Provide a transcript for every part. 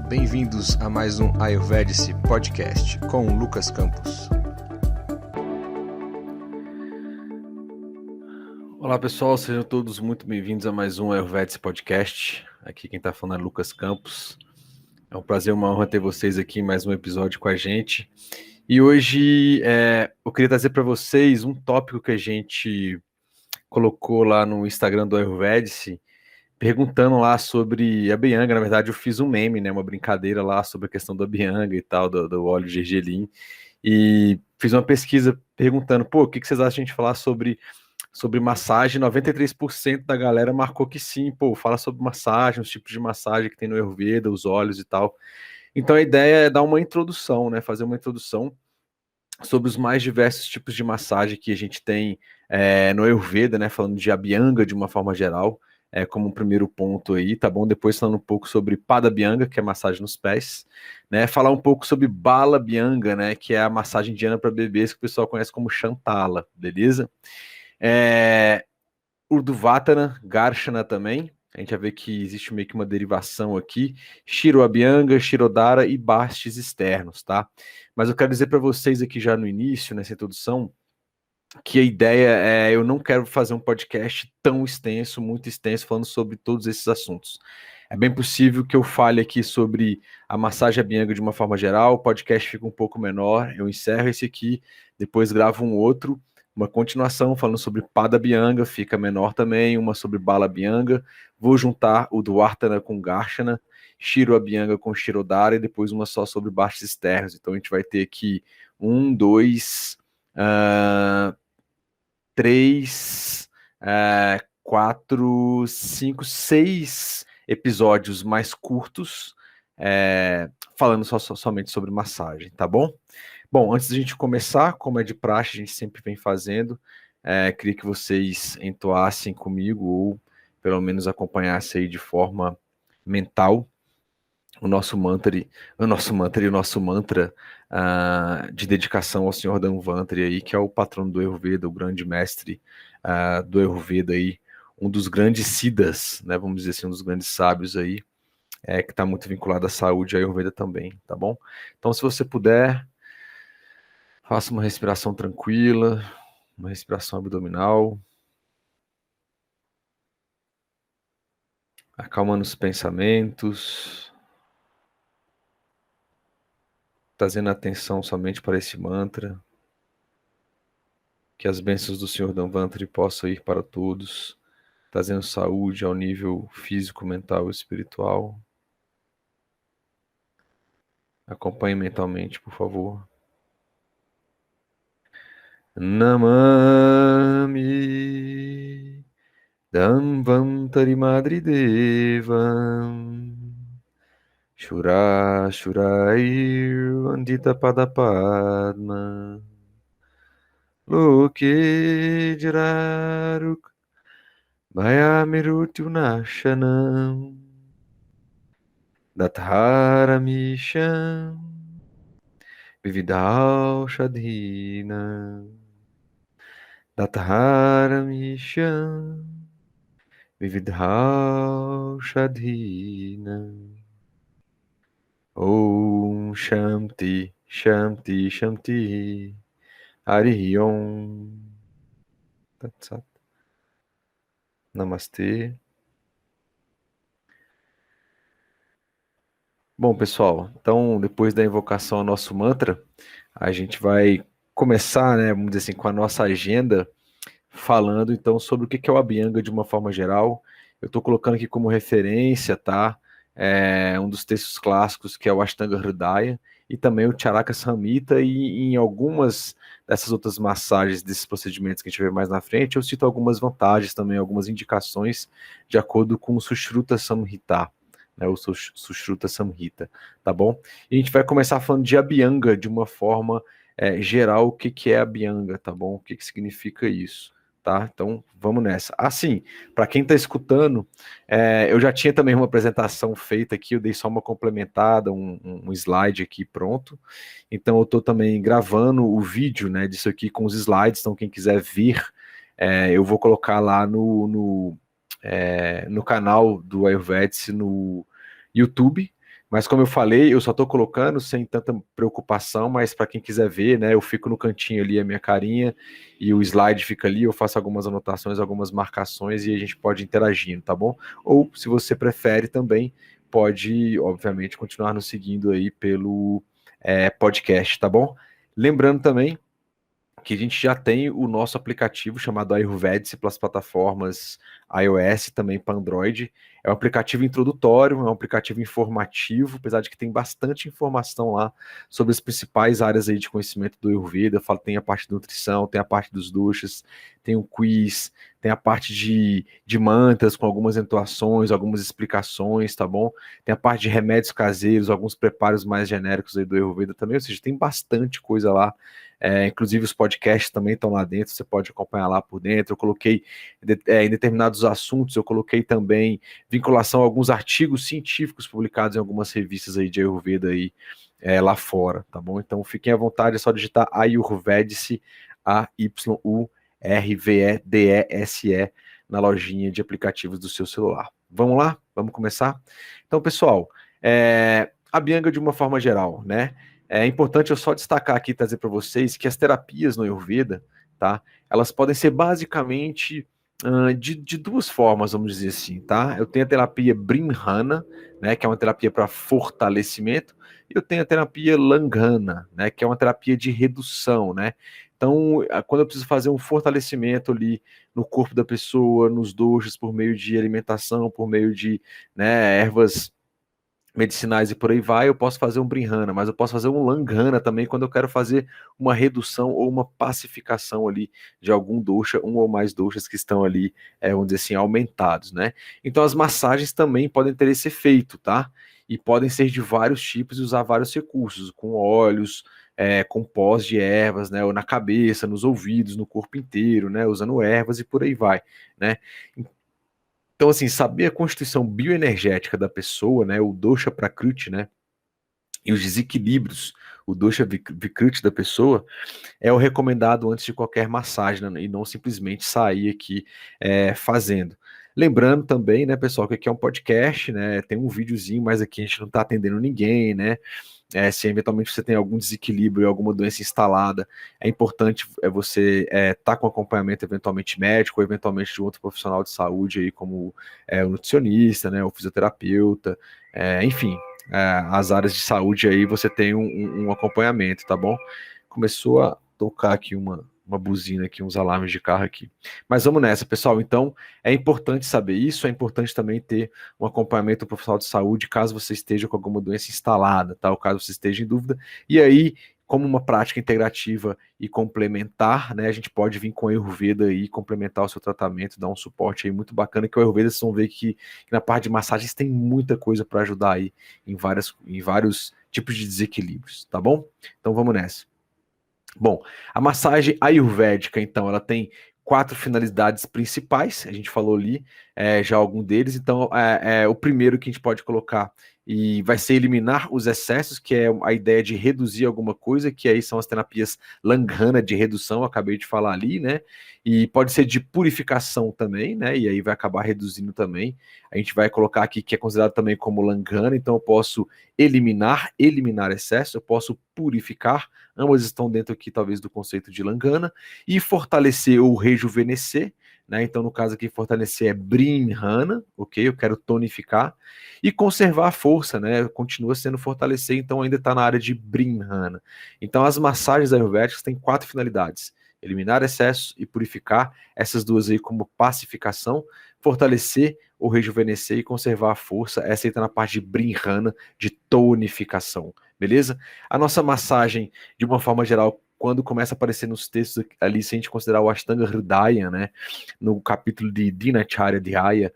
Bem-vindos a mais um Ayurvedic Podcast com o Lucas Campos. Olá pessoal, sejam todos muito bem-vindos a mais um Ayurvedic Podcast. Aqui quem está falando é Lucas Campos. É um prazer, uma honra ter vocês aqui em mais um episódio com a gente. E hoje eu queria trazer para vocês um tópico que a gente colocou lá no Instagram do Ayurvedic, perguntando lá sobre a Bianga. Na verdade, eu fiz um meme, né, uma brincadeira lá sobre a questão da Bianga e tal, do óleo de gergelim. E fiz uma pesquisa perguntando, o que vocês acham de a gente falar sobre massagem? 93% da galera marcou que sim, fala sobre massagem, os tipos de massagem que tem no Ayurveda, os óleos e tal. Então a ideia é dar uma introdução, né, fazer uma introdução sobre os mais diversos tipos de massagem que a gente tem no Ayurveda, né, falando de Abhyanga de uma forma geral, como um primeiro ponto aí, tá bom? Depois falando um pouco sobre Pada Abhyanga, que é massagem nos pés, né? Falar um pouco sobre Bala Abhyanga, né, que é a massagem indiana para bebês, que o pessoal conhece como Shantala, beleza? Urdhvatana, Garshana também. A gente vai ver que existe meio que uma derivação aqui. Shiro Abhyanga, Shirodhara e bastes externos, tá? Mas eu quero dizer para vocês aqui já no início, nessa introdução, que a ideia é, eu não quero fazer um podcast tão extenso, muito extenso, falando sobre todos esses assuntos. É bem possível que eu fale aqui sobre a massagem Abhyanga de uma forma geral, o podcast fica um pouco menor, eu encerro esse aqui, depois gravo um outro, uma continuação falando sobre Pada Abhyanga, fica menor também, uma sobre Bala Abhyanga, vou juntar o Dwartana com Garshana, Shiro Abhyanga com Shirodhara e depois uma só sobre bastes externos. Então a gente vai ter aqui 1, 2, 3, 4, 5, 6 episódios mais curtos, falando somente sobre massagem, tá bom? Bom, antes da gente começar, como é de praxe, a gente sempre vem fazendo, queria que vocês entoassem comigo, ou pelo menos acompanhassem aí de forma mental, o nosso mantra e o nosso mantra de dedicação ao Senhor Dhanvantari aí, que é o patrono do Ayurveda, o grande mestre do Ayurveda aí, um dos grandes siddhas, né, vamos dizer assim, um dos grandes sábios aí, que está muito vinculado à saúde e à Ayurveda também, tá bom? Então, se você puder, faça uma respiração tranquila, uma respiração abdominal, acalmando os pensamentos, trazendo atenção somente para esse mantra, que as bênçãos do Senhor Dhanvantari possam ir para todos, trazendo saúde ao nível físico, mental e espiritual. Acompanhe mentalmente, por favor. Namami Dhanvantari Madri Devam Shura Shurair Vandita Padapadma Loke Jiraruk Mayamirutu Nashanam Datharamisham Vividal Shadhina Datharamisham Vividal Shadhina. Om Shanti Shanti Shanti Hari Om Tatsat. Namastê. Bom, pessoal, então depois da invocação ao nosso mantra, a gente vai começar, né, vamos dizer assim, com a nossa agenda, falando então sobre o que é o Abhyanga de uma forma geral. Eu estou colocando aqui como referência, tá? Um dos textos clássicos que é o Ashtanga Hridaya e também o Charaka Samhita, e em algumas dessas outras massagens, desses procedimentos que a gente vê mais na frente, eu cito algumas vantagens também, algumas indicações de acordo com o Sushruta Samhita, né, o Sushruta Samhita, tá bom? E a gente vai começar falando de Abhyanga de uma forma geral, o que é Abhyanga, tá bom? O que significa isso, tá? Então, vamos nessa. Assim, para quem está escutando, eu já tinha também uma apresentação feita aqui, eu dei só uma complementada, um slide aqui pronto, então eu estou também gravando o vídeo, né, disso aqui com os slides, então quem quiser vir, eu vou colocar lá no canal do Ayurvedic no YouTube, Mas como eu falei, eu só estou colocando sem tanta preocupação, mas para quem quiser ver, né, eu fico no cantinho ali a minha carinha e o slide fica ali, eu faço algumas anotações, algumas marcações e a gente pode ir interagindo, tá bom? Ou se você prefere também, pode, obviamente, continuar nos seguindo aí pelo podcast, tá bom? Lembrando também que a gente já tem o nosso aplicativo chamado Ayurvedic para as plataformas iOS, também para Android. É um aplicativo introdutório, é um aplicativo informativo, apesar de que tem bastante informação lá sobre as principais áreas aí de conhecimento do Ayurveda. Tem a parte de nutrição, tem a parte dos doshas, tem um quiz, tem a parte de mantras com algumas entoações, algumas explicações, tá bom? Tem a parte de remédios caseiros, alguns preparos mais genéricos aí do Ayurveda também, ou seja, tem bastante coisa lá. Inclusive os podcasts também estão lá dentro, você pode acompanhar lá por dentro. Eu coloquei em determinados assuntos, eu coloquei também vinculação a alguns artigos científicos publicados em algumas revistas aí de Ayurveda aí, lá fora, tá bom? Então fiquem à vontade, é só digitar Ayurvedic, Ayurvedese, na lojinha de aplicativos do seu celular. Vamos lá? Vamos começar? Então, pessoal, a Bianga de uma forma geral, né? É importante eu só destacar aqui, trazer para vocês que as terapias no Ayurveda, tá? Elas podem ser basicamente de duas formas, vamos dizer assim, tá? Eu tenho a terapia Brimhana, né, que é uma terapia para fortalecimento, e eu tenho a terapia Langhana, né, que é uma terapia de redução, né? Então, quando eu preciso fazer um fortalecimento ali no corpo da pessoa, nos doshas, por meio de alimentação, por meio de, né, ervas medicinais e por aí vai, eu posso fazer um Brinhana, mas eu posso fazer um Langhana também quando eu quero fazer uma redução ou uma pacificação ali de algum dosha, um ou mais doshas que estão ali, vamos dizer assim, aumentados, né? Então as massagens também podem ter esse efeito, tá? E podem ser de vários tipos e usar vários recursos, com óleos, com pós de ervas, né? Ou na cabeça, nos ouvidos, no corpo inteiro, né? Usando ervas e por aí vai, né? Então, assim, saber a constituição bioenergética da pessoa, né, o dosha prakriti, né, e os desequilíbrios, o dosha vikriti da pessoa, é o recomendado antes de qualquer massagem, né, e não simplesmente sair aqui fazendo. Lembrando também, né, pessoal, que aqui é um podcast, né, tem um videozinho, mas aqui a gente não está atendendo ninguém, né, se eventualmente você tem algum desequilíbrio, alguma doença instalada, é importante você estar com acompanhamento eventualmente médico, ou eventualmente de outro profissional de saúde, aí, como o nutricionista, né, o fisioterapeuta, enfim, as áreas de saúde aí você tem um acompanhamento, tá bom? Começou a tocar aqui uma buzina aqui, uns alarmes de carro aqui. Mas vamos nessa, pessoal. Então, é importante saber isso, é importante também ter um acompanhamento profissional de saúde, caso você esteja com alguma doença instalada, tá? Ou caso você esteja em dúvida. E aí, como uma prática integrativa e complementar, né, a gente pode vir com a Ayurveda e complementar o seu tratamento, dar um suporte aí muito bacana, que o Ayurveda, vocês vão ver que na parte de massagens tem muita coisa para ajudar aí em vários tipos de desequilíbrios, tá bom? Então vamos nessa. Bom, a massagem ayurvédica, então, ela tem 4 finalidades principais, a gente falou ali já algum deles, então o primeiro que a gente pode colocar e vai ser eliminar os excessos, que é a ideia de reduzir alguma coisa, que aí são as terapias Langhana de redução, eu acabei de falar ali, né? E pode ser de purificação também, né? E aí vai acabar reduzindo também. A gente vai colocar aqui que é considerado também como Langhana, então eu posso eliminar excesso, eu posso purificar, ambas estão dentro aqui talvez do conceito de Langhana, e fortalecer ou rejuvenescer, né? Então no caso aqui fortalecer é Brimhana, ok? Eu quero tonificar, e conservar a força, né? Continua sendo fortalecer, então ainda está na área de Brimhana. Então as massagens ayurvédicas têm 4 finalidades: eliminar excesso e purificar, essas duas aí como pacificação, fortalecer ou rejuvenescer e conservar a força, essa aí está na parte de Brimhana, de tonificação, beleza? A nossa massagem, de uma forma geral, quando começa a aparecer nos textos ali, se a gente considerar o Ashtanga Hridaya, né, no capítulo de Dinacharya Dhyaya,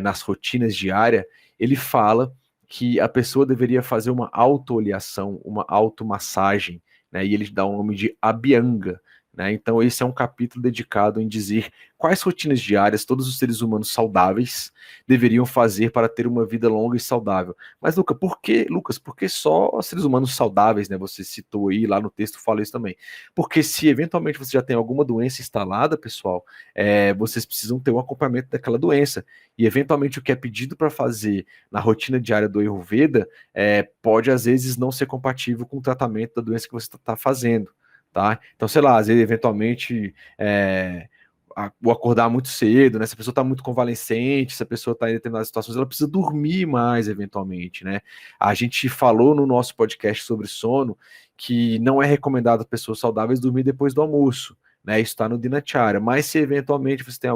nas rotinas diárias, ele fala que a pessoa deveria fazer uma autooliação, uma automassagem, né, e ele dá o nome de Abhyanga, né? Então, esse é um capítulo dedicado em dizer quais rotinas diárias todos os seres humanos saudáveis deveriam fazer para ter uma vida longa e saudável. Mas, Lucas, por que só seres humanos saudáveis, né? Você citou aí, lá no texto fala isso também. Porque se eventualmente você já tem alguma doença instalada, pessoal, vocês precisam ter um acompanhamento daquela doença. E eventualmente o que é pedido para fazer na rotina diária do Ayurveda pode às vezes não ser compatível com o tratamento da doença que você está fazendo, tá? Então, sei lá, às vezes eventualmente o acordar muito cedo, né? Se a pessoa está muito convalescente, se a pessoa está em determinadas situações, ela precisa dormir mais, eventualmente, né? A gente falou no nosso podcast sobre sono que não é recomendado a pessoas saudáveis dormir depois do almoço, né? Isso está no Dinacharya, mas se eventualmente você tem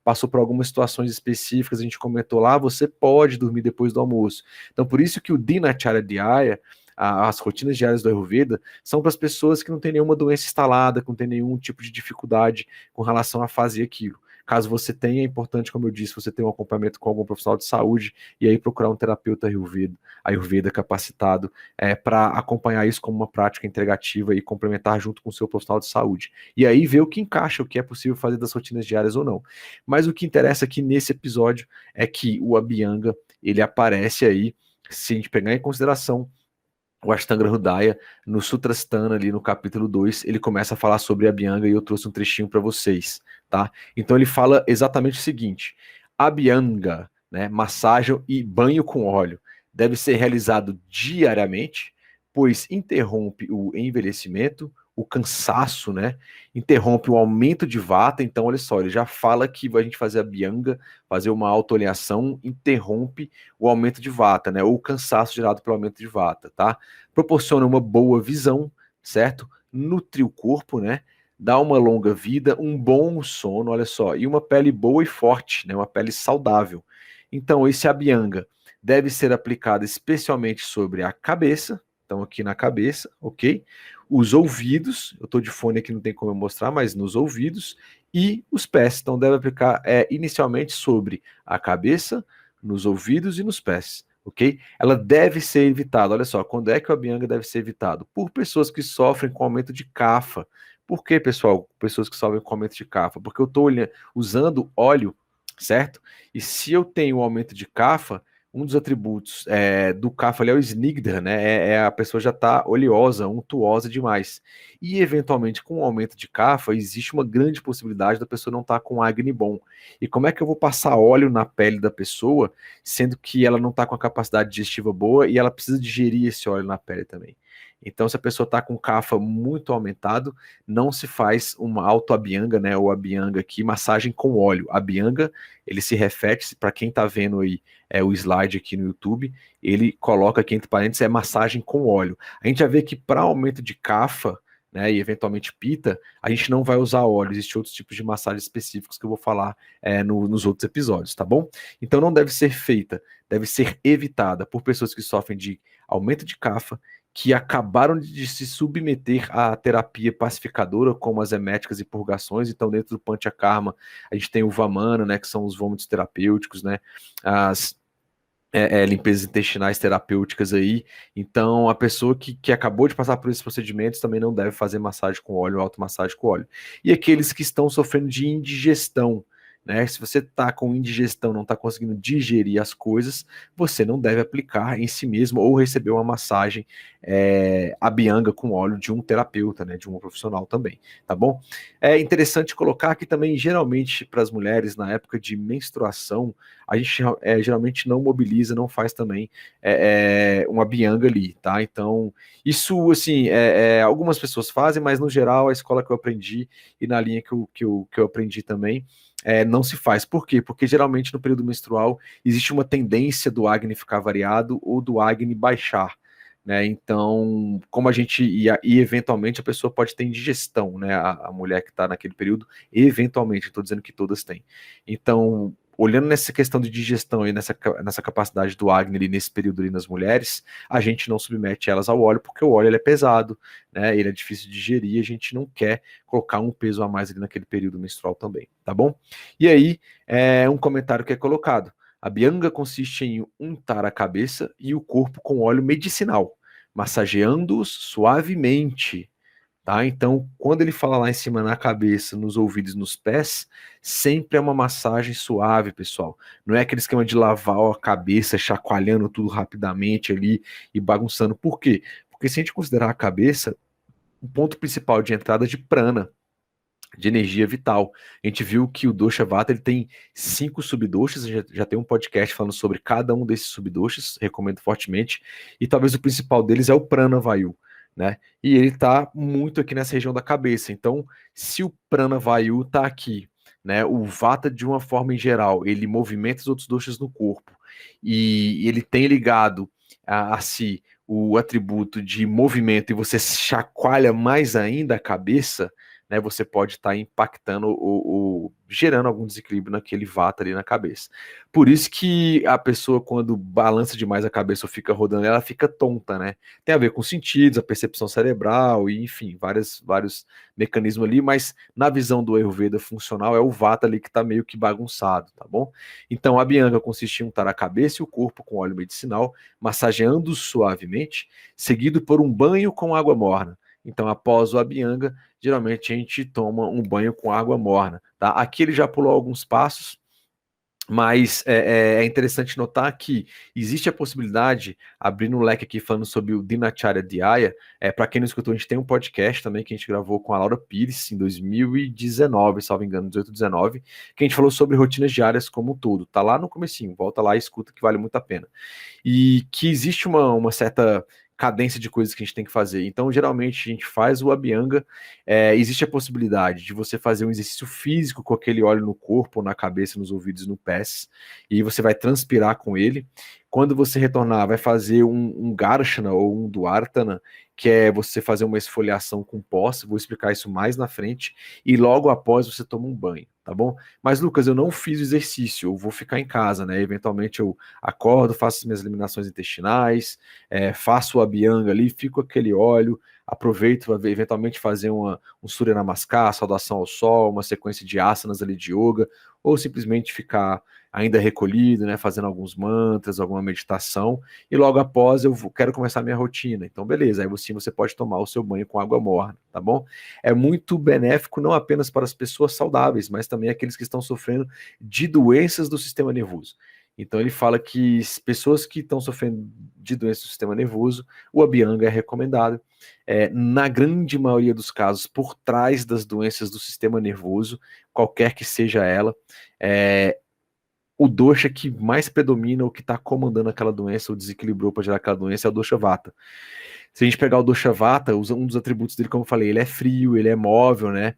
passou por algumas situações específicas, a gente comentou lá, você pode dormir depois do almoço. Então, por isso que o Dinacharya Dhyaya, as rotinas diárias do Ayurveda, são para as pessoas que não têm nenhuma doença instalada, que não tem nenhum tipo de dificuldade com relação a fazer aquilo. Caso você tenha, é importante, como eu disse, você ter um acompanhamento com algum profissional de saúde e aí procurar um terapeuta Ayurveda capacitado para acompanhar isso como uma prática integrativa e complementar junto com o seu profissional de saúde. E aí ver o que encaixa, o que é possível fazer das rotinas diárias ou não. Mas o que interessa aqui nesse episódio é que o Abhyanga, ele aparece aí, se a gente pegar em consideração o Ashtanga Hridaya, no Sutrasthana, ali no capítulo 2, ele começa a falar sobre a Abhyanga e eu trouxe um trechinho para vocês, tá? Então ele fala exatamente o seguinte: Abhyanga, né, massagem e banho com óleo, deve ser realizado diariamente, pois interrompe o envelhecimento, o cansaço, né? Interrompe o aumento de vata. Então, olha só, ele já fala que a gente fazer a Abhyanga, fazer uma autoalinhação, interrompe o aumento de vata, né? Ou o cansaço gerado pelo aumento de vata, tá? Proporciona uma boa visão, certo? Nutre o corpo, né? Dá uma longa vida, um bom sono, olha só, e uma pele boa e forte, né? Uma pele saudável. Então, esse Abhyanga deve ser aplicado especialmente sobre a cabeça, então aqui na cabeça, ok? Os ouvidos, eu estou de fone aqui, não tem como eu mostrar, mas nos ouvidos, e os pés. Então, deve aplicar inicialmente sobre a cabeça, nos ouvidos e nos pés, ok? Ela deve ser evitada. Olha só, quando é que o Abhyanga deve ser evitado? Por pessoas que sofrem com aumento de kapha. Por que, pessoal? Pessoas que sofrem com aumento de kapha? Porque eu estou usando óleo, certo? E se eu tenho um aumento de kapha, um dos atributos do kapha ali é o snigdha, né? A pessoa já está oleosa, untuosa demais. E, eventualmente, com o aumento de kapha, existe uma grande possibilidade da pessoa não estar com Agni bom. E como é que eu vou passar óleo na pele da pessoa, sendo que ela não está com a capacidade digestiva boa e ela precisa digerir esse óleo na pele também? Então, se a pessoa está com kapha muito aumentado, não se faz uma auto-abhyanga, né? Ou abhyanga aqui, massagem com óleo. Abhyanga, ele se refere, para quem está vendo aí o slide aqui no YouTube, ele coloca aqui entre parênteses, massagem com óleo. A gente já vê que para aumento de kapha, né, e eventualmente pita, a gente não vai usar óleo, existem outros tipos de massagem específicos que eu vou falar nos outros episódios, tá bom? Então não deve ser feita, deve ser evitada por pessoas que sofrem de aumento de kapha, que acabaram de se submeter à terapia pacificadora, como as eméticas e purgações. Então, dentro do Panchakarma, a gente tem o Vamana, né, que são os vômitos terapêuticos, né, as limpezas intestinais terapêuticas aí. Então, a pessoa que acabou de passar por esses procedimentos também não deve fazer massagem com óleo, automassagem com óleo. E aqueles que estão sofrendo de indigestão, né? Se você está com indigestão, não está conseguindo digerir as coisas, você não deve aplicar em si mesmo ou receber uma massagem abhyanga com óleo de um terapeuta, né? De um profissional também, tá bom? É interessante colocar aqui também, geralmente, para as mulheres, na época de menstruação, a gente geralmente não mobiliza, não faz também uma Abhyanga ali, tá? Então, isso, assim, algumas pessoas fazem, mas no geral, a escola que eu aprendi e na linha que eu aprendi também, não se faz. Por quê? Porque geralmente no período menstrual existe uma tendência do Agni ficar variado ou do Agni baixar. Né? Então, como a gente e eventualmente a pessoa pode ter indigestão, né? A mulher que está naquele período, eventualmente, estou dizendo que todas têm. Então, olhando nessa questão de digestão e nessa capacidade do Agni ali, nesse período ali nas mulheres, a gente não submete elas ao óleo, porque o óleo ele é pesado, né? Ele é difícil de digerir, a gente não quer colocar um peso a mais ali naquele período menstrual também, tá bom? E aí, um comentário que é colocado. A Abhyanga consiste em untar a cabeça e o corpo com óleo medicinal, massageando-os suavemente. tá? Então, quando ele fala lá em cima na cabeça, nos ouvidos, nos pés, sempre é uma massagem suave, pessoal. Não é aquele esquema de lavar a cabeça, chacoalhando tudo rapidamente ali e bagunçando. Por quê? Porque se a gente considerar a cabeça, o ponto principal de entrada de prana, de energia vital. A gente viu que o dosha vata ele tem 5 subdoshas, já tem um podcast falando sobre cada um desses subdoshas, recomendo fortemente, e talvez o principal deles é o prana vayu, né? E ele está muito aqui nessa região da cabeça. Então, se o prana vayu está aqui, né, o vata de uma forma em geral, ele movimenta os outros doshas no corpo e ele tem ligado a si o atributo de movimento e você chacoalha mais ainda a cabeça, né, você pode estar impactando ou gerando algum desequilíbrio naquele vata ali na cabeça. Por isso que a pessoa, quando balança demais a cabeça ou fica rodando, ela fica tonta, né? Tem a ver com os sentidos, a percepção cerebral, e enfim, vários mecanismos ali, mas na visão do Ayurveda funcional é o vata ali que está meio que bagunçado, tá bom? Então a Abhyanga consiste em untar a cabeça e o corpo com óleo medicinal, massageando suavemente, seguido por um banho com água morna. Então, após o Abhyanga, geralmente a gente toma um banho com água morna, tá? Aqui ele já pulou alguns passos, mas é interessante notar que existe a possibilidade, abrindo um leque aqui falando sobre o Dinacharya Dhyaya, para quem não escutou, a gente tem um podcast também que a gente gravou com a Laura Pires em 2019, salvo engano, 18, 19, que a gente falou sobre rotinas diárias como um todo. Tá lá no comecinho, volta lá e escuta que vale muito a pena. E que existe uma certa cadência de coisas que a gente tem que fazer. Então, geralmente, a gente faz o Abhyanga, existe a possibilidade de você fazer um exercício físico com aquele óleo no corpo, na cabeça, nos ouvidos e no pés, e você vai transpirar com ele. Quando você retornar, vai fazer um Garshana ou um Dwartana, que é você fazer uma esfoliação com posse, vou explicar isso mais na frente, e logo após você toma um banho, tá bom? Mas, Lucas, eu não fiz o exercício, eu vou ficar em casa, né? Eventualmente eu acordo, faço as minhas eliminações intestinais, faço o Abhyanga ali, fico com aquele óleo, aproveito para eventualmente fazer um Surya Namaskar, saudação ao sol, uma sequência de asanas ali de yoga, ou simplesmente ficar ainda recolhido, né, fazendo alguns mantras, alguma meditação, e logo após quero começar a minha rotina. Então, beleza, aí você pode tomar o seu banho com água morna, tá bom? É muito benéfico não apenas para as pessoas saudáveis, mas também aqueles que estão sofrendo de doenças do sistema nervoso. Então ele fala que pessoas que estão sofrendo de doença do sistema nervoso, o Abhyanga é recomendado. Na grande maioria dos casos, por trás das doenças do sistema nervoso, qualquer que seja ela, o dosha que mais predomina, ou que está comandando aquela doença, ou desequilibrou para gerar aquela doença, é o dosha vata. Se a gente pegar o dosha vata, um dos atributos dele, como eu falei, ele é frio, ele é móvel, né?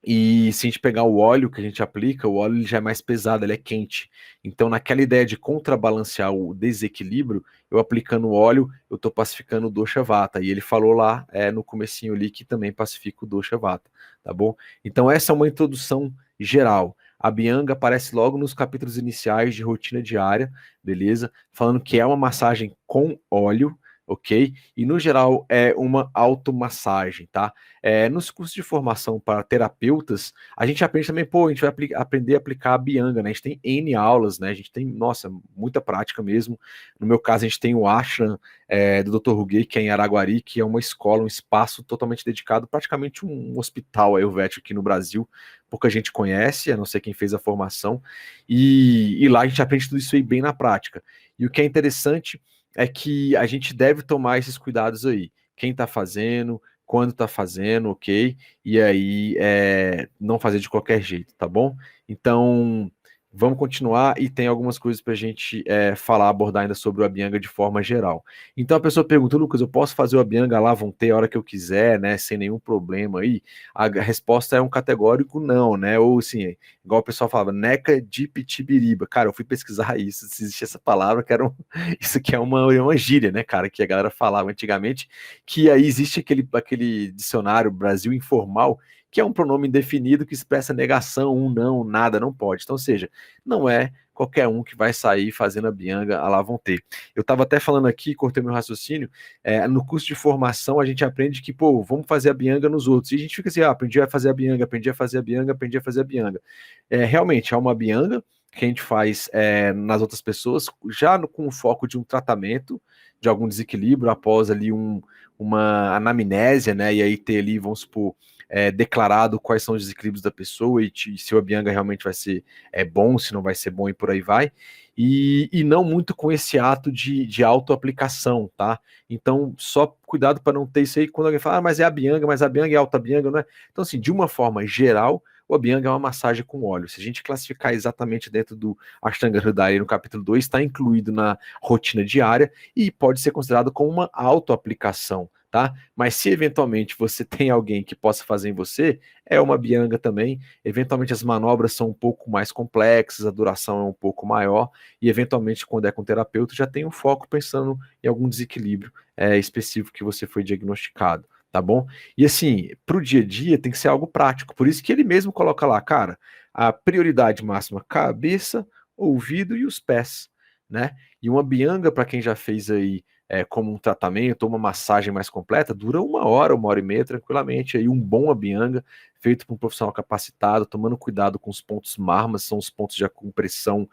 E se a gente pegar o óleo que a gente aplica, o óleo ele já é mais pesado, ele é quente. Então, naquela ideia de contrabalancear o desequilíbrio, eu aplicando o óleo, eu estou pacificando o dosha vata. E ele falou lá no comecinho ali que também pacifica o dosha vata, tá bom? Então, essa é uma introdução geral. A Abhyanga aparece logo nos capítulos iniciais de rotina diária, beleza? Falando que é uma massagem com óleo, ok? E no geral é uma automassagem, tá? Nos cursos de formação para terapeutas, a gente aprende também, a gente vai aprender a aplicar a Abhyanga, né? A gente tem N aulas, né? A gente tem, nossa, muita prática mesmo. No meu caso, a gente tem o ashram do Dr. Ruguei, que é em Araguari, que é uma escola, um espaço totalmente dedicado, praticamente um hospital ayurvédico aqui no Brasil. Pouca gente conhece, a não ser quem fez a formação, e lá a gente aprende tudo isso aí bem na prática. E o que é interessante é que a gente deve tomar esses cuidados aí. Quem está fazendo, quando está fazendo, ok? E aí não fazer de qualquer jeito, tá bom? Então, vamos continuar e tem algumas coisas para a gente falar, abordar ainda sobre o Abhyanga de forma geral. Então a pessoa pergunta, Lucas, eu posso fazer o Abhyanga lá, vão ter a hora que eu quiser, né? Sem nenhum problema aí? A resposta é um categórico não, né? Ou assim, igual o pessoal falava, neca de pitibiriba. Cara, eu fui pesquisar isso, se existe essa palavra, que era isso que é uma gíria, né, cara, que a galera falava antigamente, que aí existe aquele dicionário Brasil informal, que é um pronome indefinido que expressa negação, não, nada, não pode. Então, ou seja, não é qualquer um que vai sair fazendo a Abhyanga, lá vão ter. Eu estava até falando aqui, cortei meu raciocínio, no curso de formação a gente aprende que, vamos fazer a Abhyanga nos outros. E a gente fica assim, aprendi a fazer a Abhyanga, aprendi a fazer a Abhyanga, aprendi a fazer a Abhyanga. Realmente, é uma Abhyanga que a gente faz nas outras pessoas, já com o foco de um tratamento, de algum desequilíbrio após ali uma anamnésia, né? E aí ter ali, vamos supor, declarado quais são os desequilíbrios da pessoa e se o Abhyanga realmente vai ser bom, se não vai ser bom e por aí vai. E não muito com esse ato de autoaplicação, tá? Então, só cuidado para não ter isso aí quando alguém fala, mas é Abhyanga, mas Abhyanga é alta Abhyanga, não é? Então, assim, de uma forma geral, o Abhyanga é uma massagem com óleo. Se a gente classificar exatamente dentro do Ashtanga Hridaya no capítulo 2, está incluído na rotina diária e pode ser considerado como uma autoaplicação, tá? Mas se eventualmente você tem alguém que possa fazer em você, é uma Abhyanga também. Eventualmente as manobras são um pouco mais complexas, a duração é um pouco maior e eventualmente quando é com terapeuta já tem um foco pensando em algum desequilíbrio específico que você foi diagnosticado, tá bom? E assim, para o dia a dia tem que ser algo prático, por isso que ele mesmo coloca lá, cara, a prioridade máxima, cabeça, ouvido e os pés, né? E uma Abhyanga, para quem já fez aí como um tratamento ou uma massagem mais completa, dura 1 hora e meia tranquilamente. Aí um bom Abhyanga, feito por um profissional capacitado, tomando cuidado com os pontos marmas, são os pontos de acompressão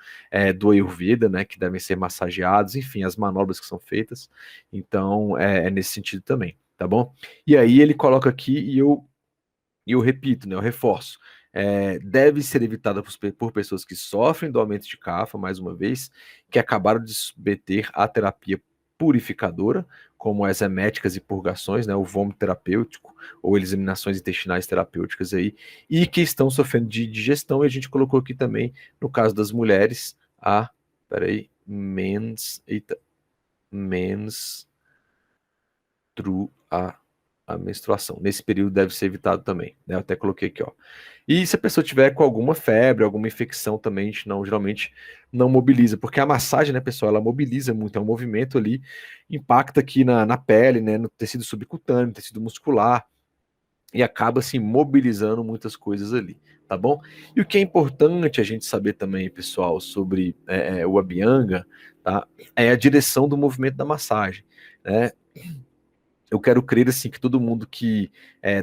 do Ayurveda, né, que devem ser massageados, enfim, as manobras que são feitas. Então, é nesse sentido também, tá bom? E aí ele coloca aqui, e eu repito, né, eu reforço, deve ser evitada por pessoas que sofrem do aumento de Kapha, mais uma vez, que acabaram de submeter à terapia purificadora, como as eméticas e purgações, né, o vômito terapêutico, ou eliminações intestinais terapêuticas aí, e que estão sofrendo de digestão, e a gente colocou aqui também, no caso das mulheres, eita, a menstruação. Nesse período deve ser evitado também, né? Eu até coloquei aqui, ó. E se a pessoa tiver com alguma febre, alguma infecção também, a gente geralmente não mobiliza, porque a massagem, né, pessoal, ela mobiliza muito, é um movimento ali, impacta aqui na pele, né, no tecido subcutâneo, no tecido muscular, e acaba assim mobilizando muitas coisas ali, tá bom? E o que é importante a gente saber também, pessoal, sobre o Abhyanga, tá? É a direção do movimento da massagem, né? Eu quero crer assim que todo mundo que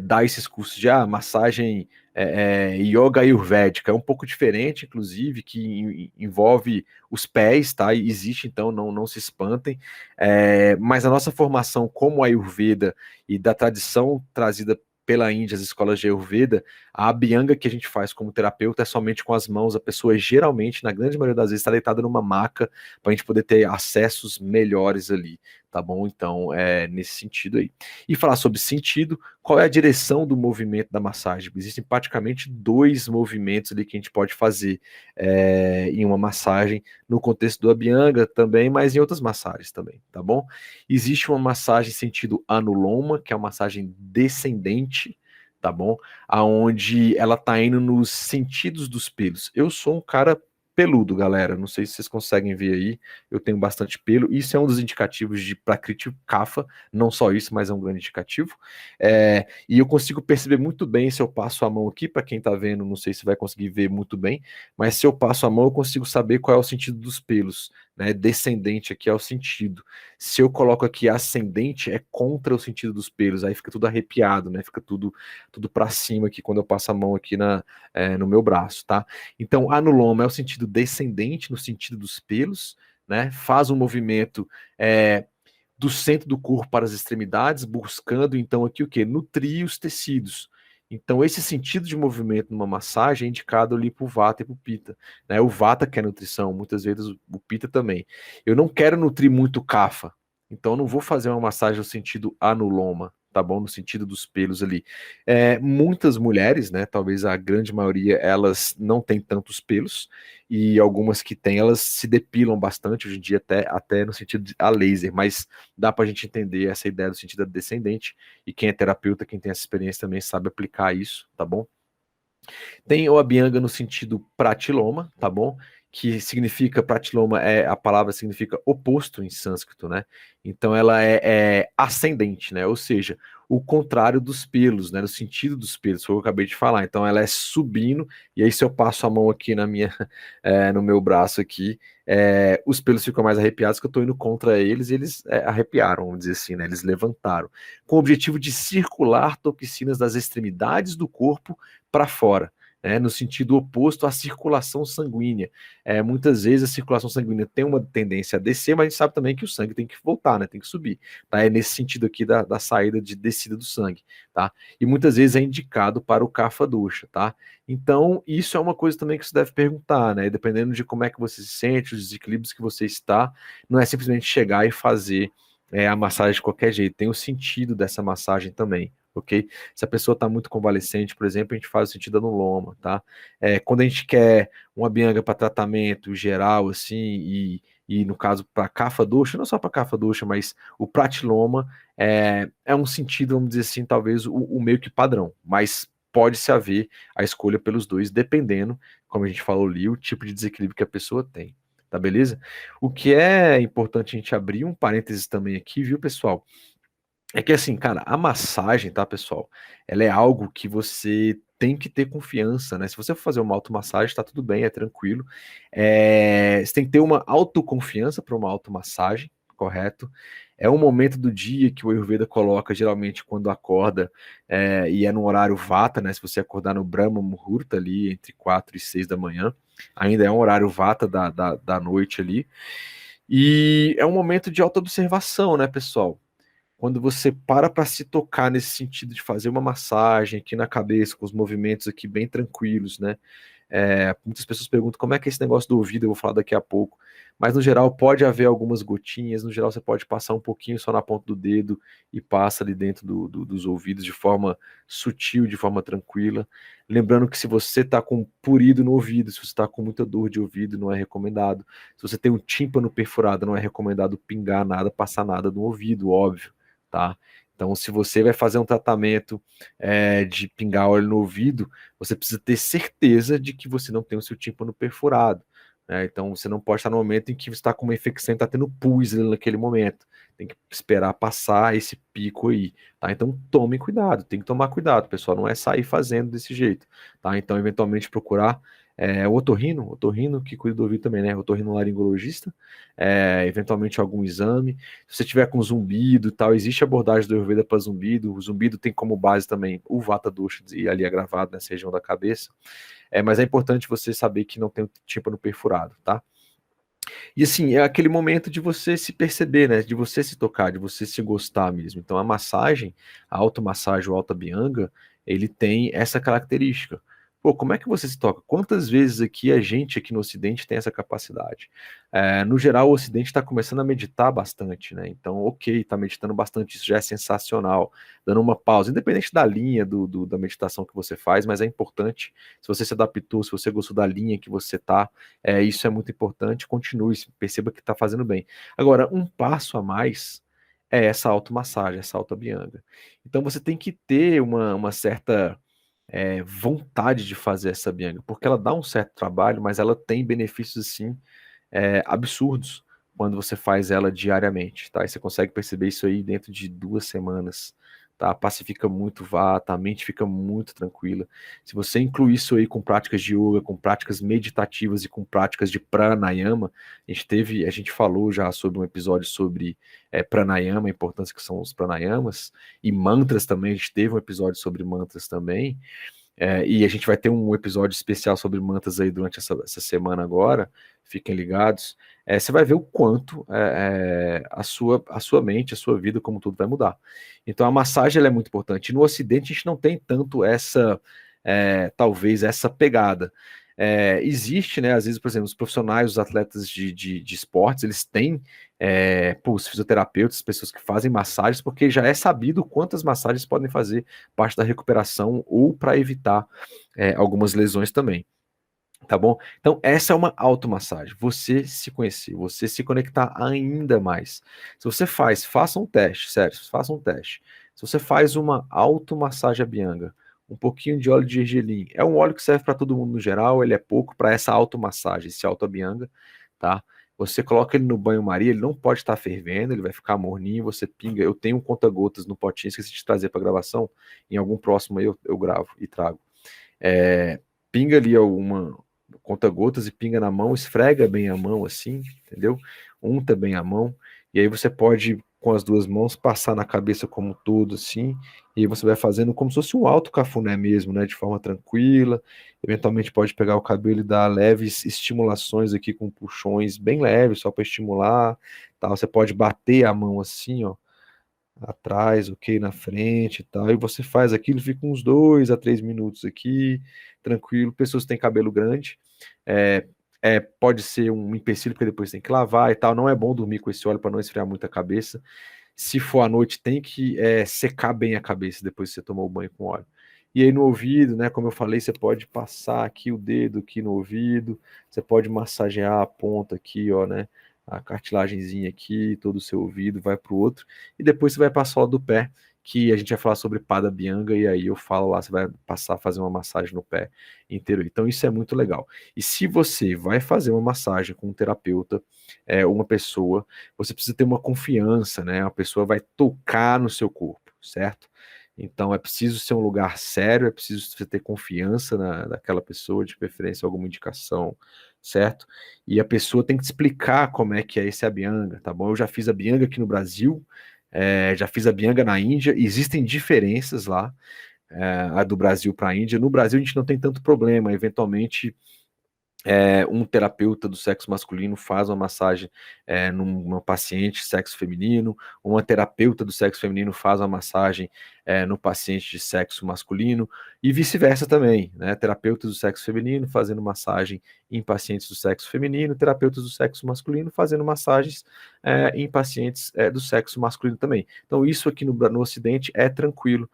dá esses cursos de massagem yoga ayurvédica é um pouco diferente, inclusive, que envolve os pés, tá? E existe, então, não se espantem. Mas a nossa formação como Ayurveda e da tradição trazida pela Índia, as escolas de Ayurveda, a Abhyanga que a gente faz como terapeuta é somente com as mãos. A pessoa geralmente, na grande maioria das vezes, está deitada numa maca para a gente poder ter acessos melhores ali, tá bom? Então, nesse sentido aí. E falar sobre sentido, qual é a direção do movimento da massagem? Existem praticamente 2 movimentos ali que a gente pode fazer em uma massagem, no contexto do Abhyanga também, mas em outras massagens também, tá bom? Existe uma massagem sentido anuloma, que é uma massagem descendente, tá bom? Aonde ela tá indo nos sentidos dos pelos. Eu sou um cara peludo, galera. Não sei se vocês conseguem ver aí. Eu tenho bastante pelo. Isso é um dos indicativos de Prakriti Kapha. Não só isso, mas é um grande indicativo. E eu consigo perceber muito bem se eu passo a mão aqui. Para quem tá vendo, não sei se vai conseguir ver muito bem. Mas se eu passo a mão, eu consigo saber qual é o sentido dos pelos. Né? Descendente aqui é o sentido. Se eu coloco aqui ascendente, é contra o sentido dos pelos. Aí fica tudo arrepiado, né? Fica tudo para cima aqui quando eu passo a mão aqui no meu braço, tá? Então, anuloma é o sentido descendente, no sentido dos pelos, né? Faz um movimento do centro do corpo para as extremidades, buscando então aqui o quê? Nutrir os tecidos. Então, esse sentido de movimento numa massagem é indicado ali para o Vata e para o Pitta. Né? O Vata quer nutrição, muitas vezes o Pitta também. Eu não quero nutrir muito o Kapha, então eu não vou fazer uma massagem no sentido anuloma, tá bom? No sentido dos pelos ali. Muitas mulheres, né, talvez a grande maioria, elas não têm tantos pelos, e algumas que têm, elas se depilam bastante, hoje em dia até no sentido a laser, mas dá pra gente entender essa ideia do sentido descendente, e quem é terapeuta, quem tem essa experiência também sabe aplicar isso, tá bom? Tem o Abhyanga no sentido pratiloma, tá bom? Que significa, pratiloma a palavra significa oposto em sânscrito, né? Então ela é ascendente, né? Ou seja, o contrário dos pelos, né? No sentido dos pelos, foi o que eu acabei de falar. Então ela é subindo, e aí se eu passo a mão aqui no meu braço aqui, os pelos ficam mais arrepiados, que eu tô indo contra eles, e eles arrepiaram, vamos dizer assim, né? Eles levantaram. Com o objetivo de circular toxinas das extremidades do corpo para fora. né, no sentido oposto à circulação sanguínea. Muitas vezes a circulação sanguínea tem uma tendência a descer, mas a gente sabe também que o sangue tem que voltar, né, tem que subir. Tá? É nesse sentido aqui da saída de descida do sangue. Tá? E muitas vezes é indicado para o kapha dosha. Tá? Então, isso é uma coisa também que você deve perguntar, né? Dependendo de como é que você se sente, os desequilíbrios que você está, não é simplesmente chegar e fazer a massagem de qualquer jeito, tem o sentido dessa massagem também, ok? Se a pessoa está muito convalescente, por exemplo, a gente faz o sentido anuloma, tá? Quando a gente quer uma abhyanga para tratamento geral, assim, e no caso para kapha dosha, não só para kapha dosha, mas o pratiloma é um sentido, vamos dizer assim, talvez o meio que padrão, mas pode-se haver a escolha pelos dois, dependendo, como a gente falou ali, o tipo de desequilíbrio que a pessoa tem. Tá beleza? O que é importante a gente abrir um parênteses também aqui, viu, pessoal? É que assim, cara, a massagem, tá, pessoal? Ela é algo que você tem que ter confiança, né? Se você for fazer uma automassagem, tá tudo bem, é tranquilo. Você tem que ter uma autoconfiança para uma automassagem, correto? É um momento do dia que o Ayurveda coloca, geralmente, quando acorda, e é no horário Vata, né? Se você acordar no Brahma Muhurta ali, entre 4 e 6 da manhã, ainda é um horário Vata da noite ali. E é um momento de autoobservação, né, pessoal? Quando você para se tocar nesse sentido de fazer uma massagem aqui na cabeça, com os movimentos aqui bem tranquilos, né? Muitas pessoas perguntam como é que é esse negócio do ouvido, eu vou falar daqui a pouco. Mas no geral pode haver algumas gotinhas, no geral você pode passar um pouquinho só na ponta do dedo e passa ali dentro dos ouvidos de forma sutil, de forma tranquila. Lembrando que se você está com purido no ouvido, se você está com muita dor de ouvido, não é recomendado. Se você tem um tímpano perfurado, não é recomendado pingar nada, passar nada no ouvido, óbvio, tá? Então, se você vai fazer um tratamento de pingar óleo no ouvido, você precisa ter certeza de que você não tem o seu tímpano perfurado, né? Então, você não pode estar no momento em que você está com uma infecção e está tendo pus ali naquele momento. Tem que esperar passar esse pico aí, tá? Então, tome cuidado, tem que tomar cuidado, pessoal. Não é sair fazendo desse jeito, tá? Então, eventualmente, procurar o otorrino que cuida do ouvido também, né? Otorrinolaringologista, eventualmente algum exame. Se você tiver com zumbido e tal, existe abordagem do Ayurveda para zumbido. O zumbido tem como base também o Vata Dosha, e ali é gravado nessa região da cabeça. Mas é importante você saber que não tem o tímpano perfurado, tá? E assim, é aquele momento de você se perceber, né? De você se tocar, de você se gostar mesmo. Então a massagem, a automassagem, o Alta Bianga, ele tem essa característica. Pô, como é que você se toca? Quantas vezes aqui a gente aqui no Ocidente tem essa capacidade? No geral, o Ocidente está começando a meditar bastante, né? Então, ok, está meditando bastante, isso já é sensacional. Dando uma pausa, independente da linha da meditação que você faz, mas é importante, se você se adaptou, se você gostou da linha que você está, isso é muito importante, continue, perceba que está fazendo bem. Agora, um passo a mais é essa automassagem, essa autobianga. Então você tem que ter uma certa vontade de fazer essa bianga, porque ela dá um certo trabalho, mas ela tem benefícios assim absurdos quando você faz ela diariamente, tá? E você consegue perceber isso aí dentro de 2 semanas, tá? Pacifica muito vata, a mente fica muito tranquila. Se você incluir isso aí com práticas de yoga, com práticas meditativas e com práticas de pranayama, a gente falou já sobre um episódio sobre pranayama, a importância que são os pranayamas, e mantras também, a gente teve um episódio sobre mantras também, e a gente vai ter um episódio especial sobre mantras aí durante essa semana agora, fiquem ligados. Você vai ver o quanto a sua mente, a sua vida, como tudo vai mudar. Então a massagem ela é muito importante. No Ocidente a gente não tem tanto talvez essa pegada. Existe, né, às vezes, por exemplo, os profissionais, os atletas de esportes, eles têm os fisioterapeutas, pessoas que fazem massagens, porque já é sabido quantas massagens podem fazer parte da recuperação ou para evitar algumas lesões também. Tá bom? Então, essa é uma automassagem. Você se conhecer, você se conectar ainda mais. Se você faça um teste, sério, faça um teste. Se você faz uma automassagem Abhyanga, um pouquinho de óleo de gergelim, é um óleo que serve para todo mundo no geral, ele é pouco para essa automassagem, esse auto Abhyanga, tá? Você coloca ele no banho-maria, ele não pode estar fervendo, ele vai ficar morninho, você pinga. Eu tenho um conta-gotas no potinho, esqueci de trazer para gravação, em algum próximo aí eu gravo e trago. Pinga ali alguma conta-gotas e pinga na mão, esfrega bem a mão assim, entendeu? Unta bem a mão, e aí você pode com as duas mãos, passar na cabeça como um todo, assim, e aí você vai fazendo como se fosse um alto cafuné mesmo, né, de forma tranquila. Eventualmente pode pegar o cabelo e dar leves estimulações aqui com puxões bem leves, só para estimular, tal. Você pode bater a mão assim, ó, atrás, ok, na frente e tal, e você faz aquilo, fica uns 2 a 3 minutos aqui, tranquilo. Pessoas que têm cabelo grande, é, pode ser um empecilho, porque depois tem que lavar e tal, não é bom dormir com esse óleo para não esfriar muito a cabeça. Se for à noite, tem que secar bem a cabeça depois que você tomar o banho com óleo. E aí no ouvido, né, como eu falei, você pode passar aqui o dedo aqui no ouvido, você pode massagear a ponta aqui, ó, né, a cartilagenzinha aqui, todo o seu ouvido, vai para o outro, e depois você vai para a sola do pé, que a gente vai falar sobre Pada Bianga, e aí eu falo lá, você vai passar a fazer uma massagem no pé inteiro. Então isso é muito legal. E se você vai fazer uma massagem com um terapeuta, uma pessoa, você precisa ter uma confiança, né? A pessoa vai tocar no seu corpo, certo? Então é preciso ser um lugar sério, é preciso você ter confiança naquela pessoa, de preferência alguma indicação, certo? E a pessoa tem que te explicar como é que é esse Abhyanga, tá bom? Eu já fiz Abhyanga aqui no Brasil, já fiz Abhyanga na Índia, existem diferenças lá, a do Brasil para a Índia. No Brasil a gente não tem tanto problema, eventualmente um terapeuta do sexo masculino faz uma massagem numa paciente sexo feminino, uma terapeuta do sexo feminino faz uma massagem no paciente de sexo masculino, e vice-versa também, né? Terapeutas do sexo feminino fazendo massagem em pacientes do sexo feminino, terapeutas do sexo masculino fazendo massagens em pacientes do sexo masculino também. Então isso aqui no Ocidente é tranquilo.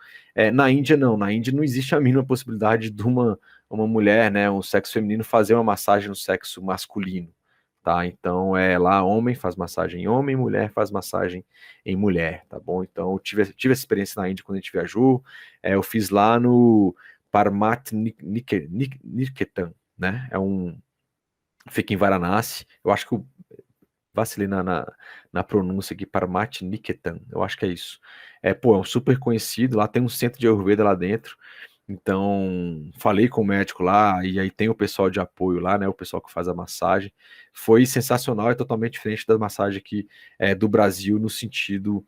Na Índia não, na Índia não existe a mínima possibilidade de uma mulher, né, um sexo feminino fazer uma massagem no sexo masculino, tá? Então lá homem faz massagem em homem, mulher faz massagem em mulher, tá bom? Então eu tive essa experiência na Índia quando a gente viajou, eu fiz lá no Parmat Niketan, né? Fica em Varanasi. Eu acho que eu vacilei na pronúncia aqui, Parmat Niketan, eu acho que é isso. Pô, é um super conhecido, lá tem um centro de Ayurveda lá dentro. Então, falei com o médico lá, e aí tem o pessoal de apoio lá, né? O pessoal que faz a massagem. Foi sensacional, é totalmente diferente da massagem aqui do Brasil, no sentido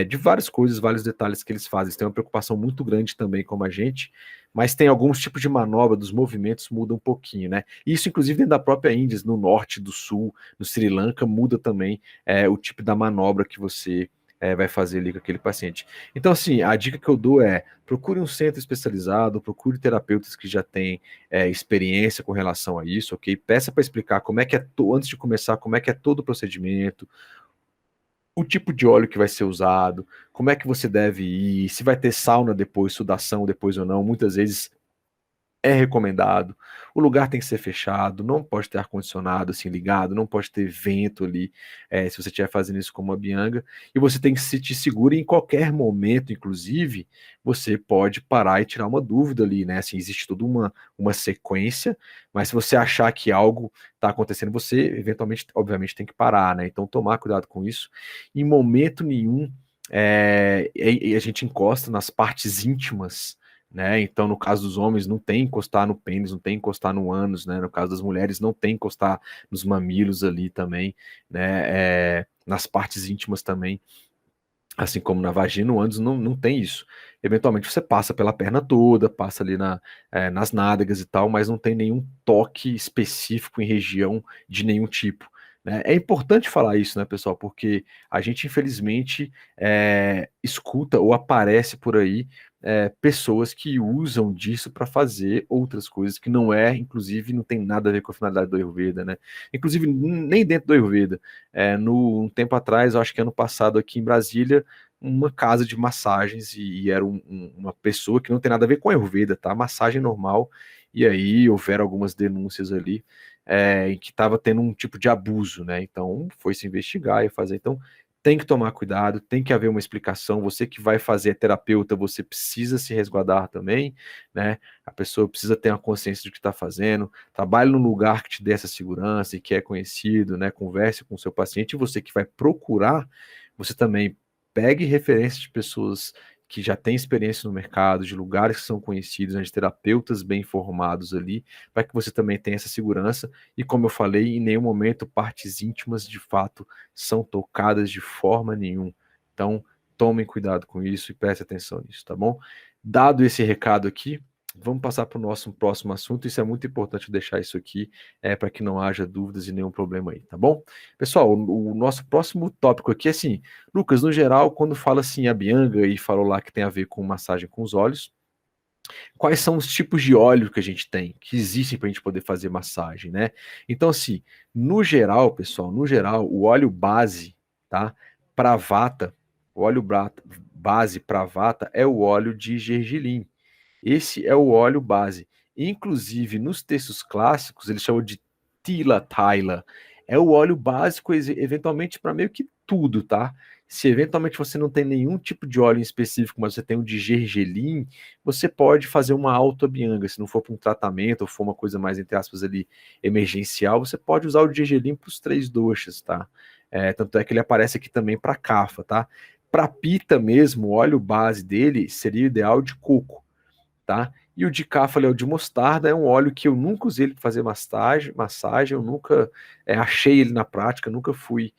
de várias coisas, vários detalhes que eles fazem. Eles têm uma preocupação muito grande também, como a gente, mas tem alguns tipos de manobra, dos movimentos mudam um pouquinho, né? Isso, inclusive, dentro da própria Índia, no norte, do sul, no Sri Lanka, muda também o tipo da manobra que você vai fazer ali com aquele paciente. Então, assim, a dica que eu dou procure um centro especializado, procure terapeutas que já têm experiência com relação a isso, ok? Peça para explicar como é que antes de começar, como é que é todo o procedimento, o tipo de óleo que vai ser usado, como é que você deve ir, se vai ter sauna depois, sudação depois ou não. Muitas vezes é recomendado. O lugar tem que ser fechado, não pode ter ar-condicionado assim ligado, não pode ter vento ali, se você estiver fazendo isso com uma bianga, e você tem que se sentir seguro em qualquer momento, inclusive, você pode parar e tirar uma dúvida ali, né? Assim, existe toda uma sequência, mas se você achar que algo está acontecendo, você eventualmente, obviamente, tem que parar, né? Então, tomar cuidado com isso. Em momento nenhum, a gente encosta nas partes íntimas, né? Então, no caso dos homens, não tem encostar no pênis, não tem encostar no ânus, né? No caso das mulheres, não tem encostar nos mamilos ali também, né? Nas partes íntimas também, assim como na vagina, no ânus não tem isso. Eventualmente você passa pela perna toda, passa ali nas nádegas e tal, mas não tem nenhum toque específico em região de nenhum tipo, né? É importante falar isso, né, pessoal? Porque a gente, infelizmente, escuta ou aparece por aí pessoas que usam disso para fazer outras coisas que não inclusive, não tem nada a ver com a finalidade do Ayurveda, né? Inclusive, nem dentro do Ayurveda. Um tempo atrás, eu acho que ano passado, aqui em Brasília, uma casa de massagens, e era uma pessoa que não tem nada a ver com a Ayurveda, tá? Massagem normal, e aí houveram algumas denúncias ali em que estava tendo um tipo de abuso, né? Então foi se investigar e fazer. Então tem que tomar cuidado, tem que haver uma explicação. Você que vai fazer terapeuta, você precisa se resguardar também, né? A pessoa precisa ter uma consciência do que está fazendo. Trabalhe num lugar que te dê essa segurança e que é conhecido, né? Converse com o seu paciente. E você que vai procurar, você também pegue referências de pessoas que já têm experiência no mercado, de lugares que são conhecidos, né, de terapeutas bem informados ali, para que você também tenha essa segurança. E como eu falei, em nenhum momento partes íntimas de fato são tocadas de forma nenhuma. Então, tomem cuidado com isso e prestem atenção nisso, tá bom? Dado esse recado aqui, vamos passar para o nosso próximo assunto. Isso é muito importante deixar isso aqui, para que não haja dúvidas e nenhum problema aí, tá bom? Pessoal, o nosso próximo tópico aqui é assim, Lucas, no geral, quando fala assim a Bianga e falou lá que tem a ver com massagem com os olhos, quais são os tipos de óleo que a gente tem, que existem para a gente poder fazer massagem, né? Então, assim, no geral, pessoal, no geral, o óleo base, tá? Para vata, o óleo base para vata é o óleo de gergelim. Esse é o óleo base. Inclusive, nos textos clássicos, eles chamam de tila taila. É o óleo básico, eventualmente, para meio que tudo, tá? Se eventualmente você não tem nenhum tipo de óleo em específico, mas você tem um de gergelim, você pode fazer uma autobianga. Se não for para um tratamento ou for uma coisa mais, entre aspas, ali, emergencial, você pode usar o de gergelim para os 3 doshas, tá? Tanto é que ele aparece aqui também para cafa, tá? Para pita mesmo, o óleo base dele seria o ideal de coco, tá? E o de cáfala, o de mostarda, é um óleo que eu nunca usei ele para fazer massagem, eu nunca achei ele na prática, nunca fui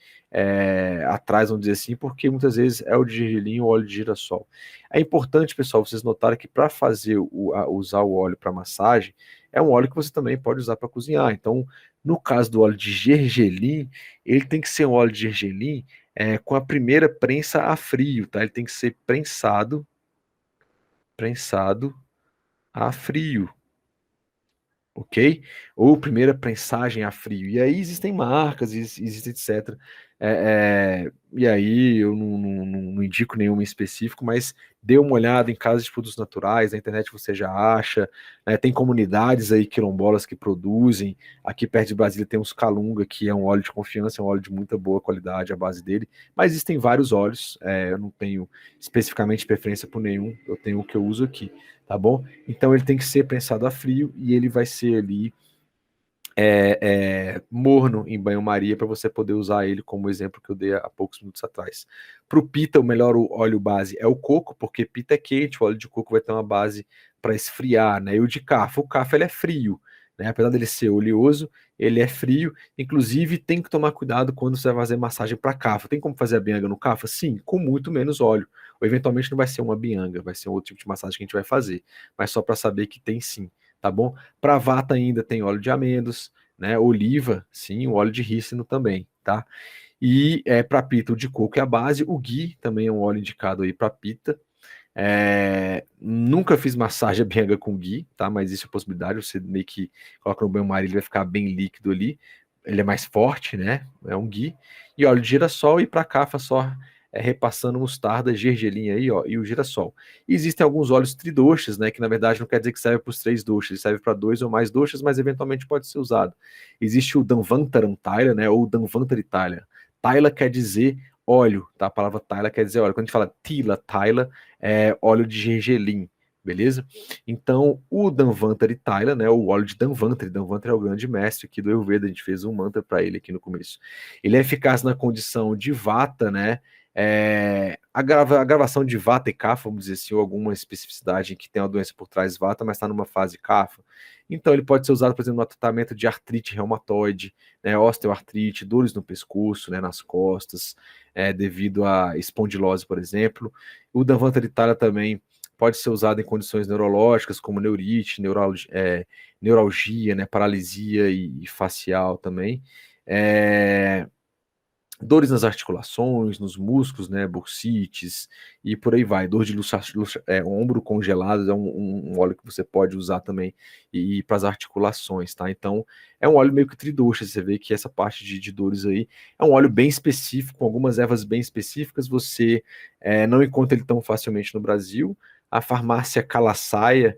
atrás, vamos dizer assim, porque muitas vezes é o de gergelim ou óleo de girassol. É importante, pessoal, vocês notarem que para fazer usar o óleo para massagem, é um óleo que você também pode usar para cozinhar. Então, no caso do óleo de gergelim, ele tem que ser um óleo de gergelim com a primeira prensa a frio, tá? Ele tem que ser prensado a frio, ok? Ou primeira prensagem a frio. E aí existem marcas, existe etc. E aí eu não indico nenhuma em específico, mas dê uma olhada em casas de produtos naturais, na internet você já acha, né? Tem comunidades aí quilombolas que produzem. Aqui perto de Brasília tem uns Calunga, que é um óleo de confiança, é um óleo de muita boa qualidade, a base dele. Mas existem vários óleos, eu não tenho especificamente preferência por nenhum, eu tenho o que eu uso aqui, tá bom? Então ele tem que ser prensado a frio e ele vai ser ali morno em banho-maria para você poder usar ele como exemplo que eu dei há poucos minutos atrás. Para o pita, o melhor óleo base é o coco, porque pita é quente, o óleo de coco vai ter uma base para esfriar, né? E o de cafa, ele é frio, né? Apesar dele ser oleoso, ele é frio. Inclusive, tem que tomar cuidado quando você vai fazer massagem para cafa. Tem como fazer a bianga no cafa? Sim, com muito menos óleo. Ou eventualmente não vai ser uma bianga, vai ser um outro tipo de massagem que a gente vai fazer. Mas só para saber que tem sim, tá bom? Para vata ainda tem óleo de amêndoas, né? Oliva, sim, o óleo de rícino também, tá? E para pita o de coco é a base, o ghee também é um óleo indicado aí para pita. Nunca fiz massagem bianga com ghee, tá? Mas isso é possibilidade, você meio que coloca no banho-maria, ele vai ficar bem líquido ali. Ele é mais forte, né? É um ghee. E óleo de girassol e para cafa só repassando mostarda, gergelim aí, ó, e o girassol. E existem alguns óleos tridoshas, né? Que na verdade não quer dizer que serve para os 3 doshas, ele serve para 2 ou mais doshas, mas eventualmente pode ser usado. Existe o Danvantaram Taila, né? Ou Danvantari Taila. Taila quer dizer óleo, tá? A palavra Taila quer dizer óleo. Quando a gente fala Tila, Taila, é óleo de gergelim, beleza? Então, o Danvantari Taila, né, o óleo de Danvantari é o grande mestre aqui do Ayurveda, a gente fez um mantra para ele aqui no começo. Ele é eficaz na condição de vata, né, a gravação de vata e kapha, vamos dizer assim, ou alguma especificidade em que tem uma doença por trás vata, mas está numa fase kapha. Então, ele pode ser usado, por exemplo, no tratamento de artrite reumatoide, né, osteoartrite, dores no pescoço, né, nas costas, devido à espondilose, por exemplo. O Danvantari Taila também pode ser usado em condições neurológicas, como neurite, neuralgia, né, paralisia e facial também. Dores nas articulações, nos músculos, né, bursites e por aí vai. Dor de ombro congelado é um óleo que você pode usar também e para as articulações, tá? Então é um óleo meio que tridosha, você vê que essa parte de dores aí é um óleo bem específico, com algumas ervas bem específicas, você não encontra ele tão facilmente no Brasil. A farmácia Calasaia,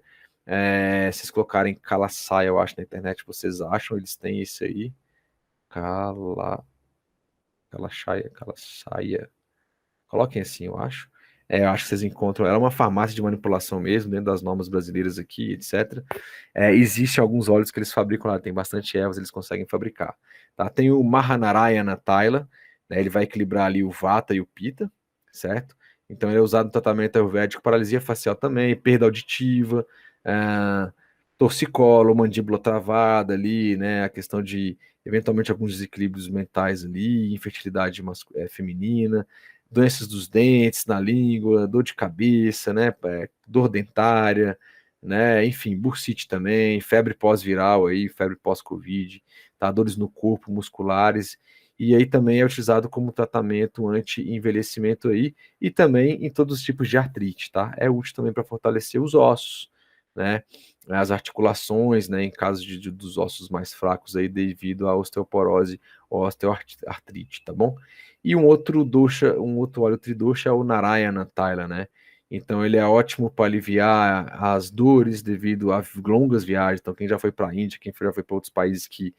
se vocês colocarem Calasaia, eu acho, na internet, vocês acham, eles têm esse aí. Calasaia. Coloquem assim, eu acho. Eu acho que vocês encontram. Ela é uma farmácia de manipulação mesmo, dentro das normas brasileiras aqui, etc. Existem alguns óleos que eles fabricam lá, tem bastante ervas, eles conseguem fabricar. Tá? Tem o Mahanarayana Taila, né? Ele vai equilibrar ali o Vata e o Pitta, certo? Então ele é usado no tratamento ayurvédico, paralisia facial também, perda auditiva, torcicolo, mandíbula travada ali, né? A questão de eventualmente alguns desequilíbrios mentais ali, infertilidade feminina, doenças dos dentes, na língua, dor de cabeça, né, dor dentária, né, enfim, bursite também, febre pós-viral aí, febre pós-Covid, tá, dores no corpo, musculares, e aí também é utilizado como tratamento anti-envelhecimento aí, e também em todos os tipos de artrite, tá? É útil também para fortalecer os ossos, né? As articulações, né? Em caso dos ossos mais fracos aí, devido à osteoporose ou osteoartrite, tá bom? E um outro óleo tridosha é o Narayana Thaila, né? Então ele é ótimo para aliviar as dores devido a longas viagens. Então quem já foi para a Índia, quem já foi para outros países que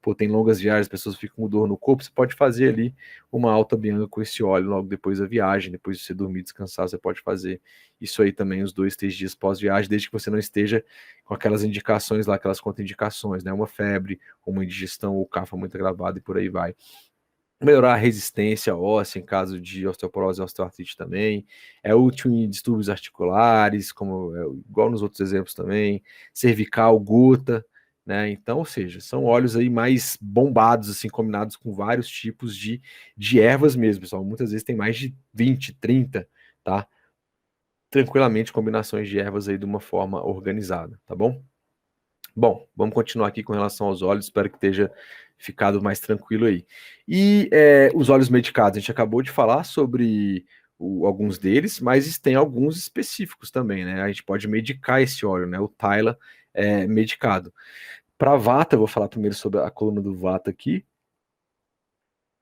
pô, tem longas viagens, as pessoas ficam com dor no corpo, você pode fazer ali uma alta bianga com esse óleo logo depois da viagem, depois de você dormir e descansar, você pode fazer isso aí também os 2, 3 dias pós-viagem, desde que você não esteja com aquelas indicações lá, aquelas contraindicações, né? Uma febre, uma indigestão ou cafa muito agravada e por aí vai. Melhorar a resistência óssea em caso de osteoporose e osteoartrite também. É útil em distúrbios articulares, como igual nos outros exemplos também. Cervical, gota, né? Então, ou seja, são óleos aí mais bombados, assim, combinados com vários tipos de ervas mesmo, pessoal. Muitas vezes tem mais de 20, 30, tá? Tranquilamente combinações de ervas aí de uma forma organizada, tá bom? Bom, vamos continuar aqui com relação aos óleos, espero que esteja ficado mais tranquilo aí. E os óleos medicados, a gente acabou de falar sobre alguns deles, mas tem alguns específicos também, né? A gente pode medicar esse óleo, né? O Thyla é medicado. Para Vata, eu vou falar primeiro sobre a coluna do Vata aqui.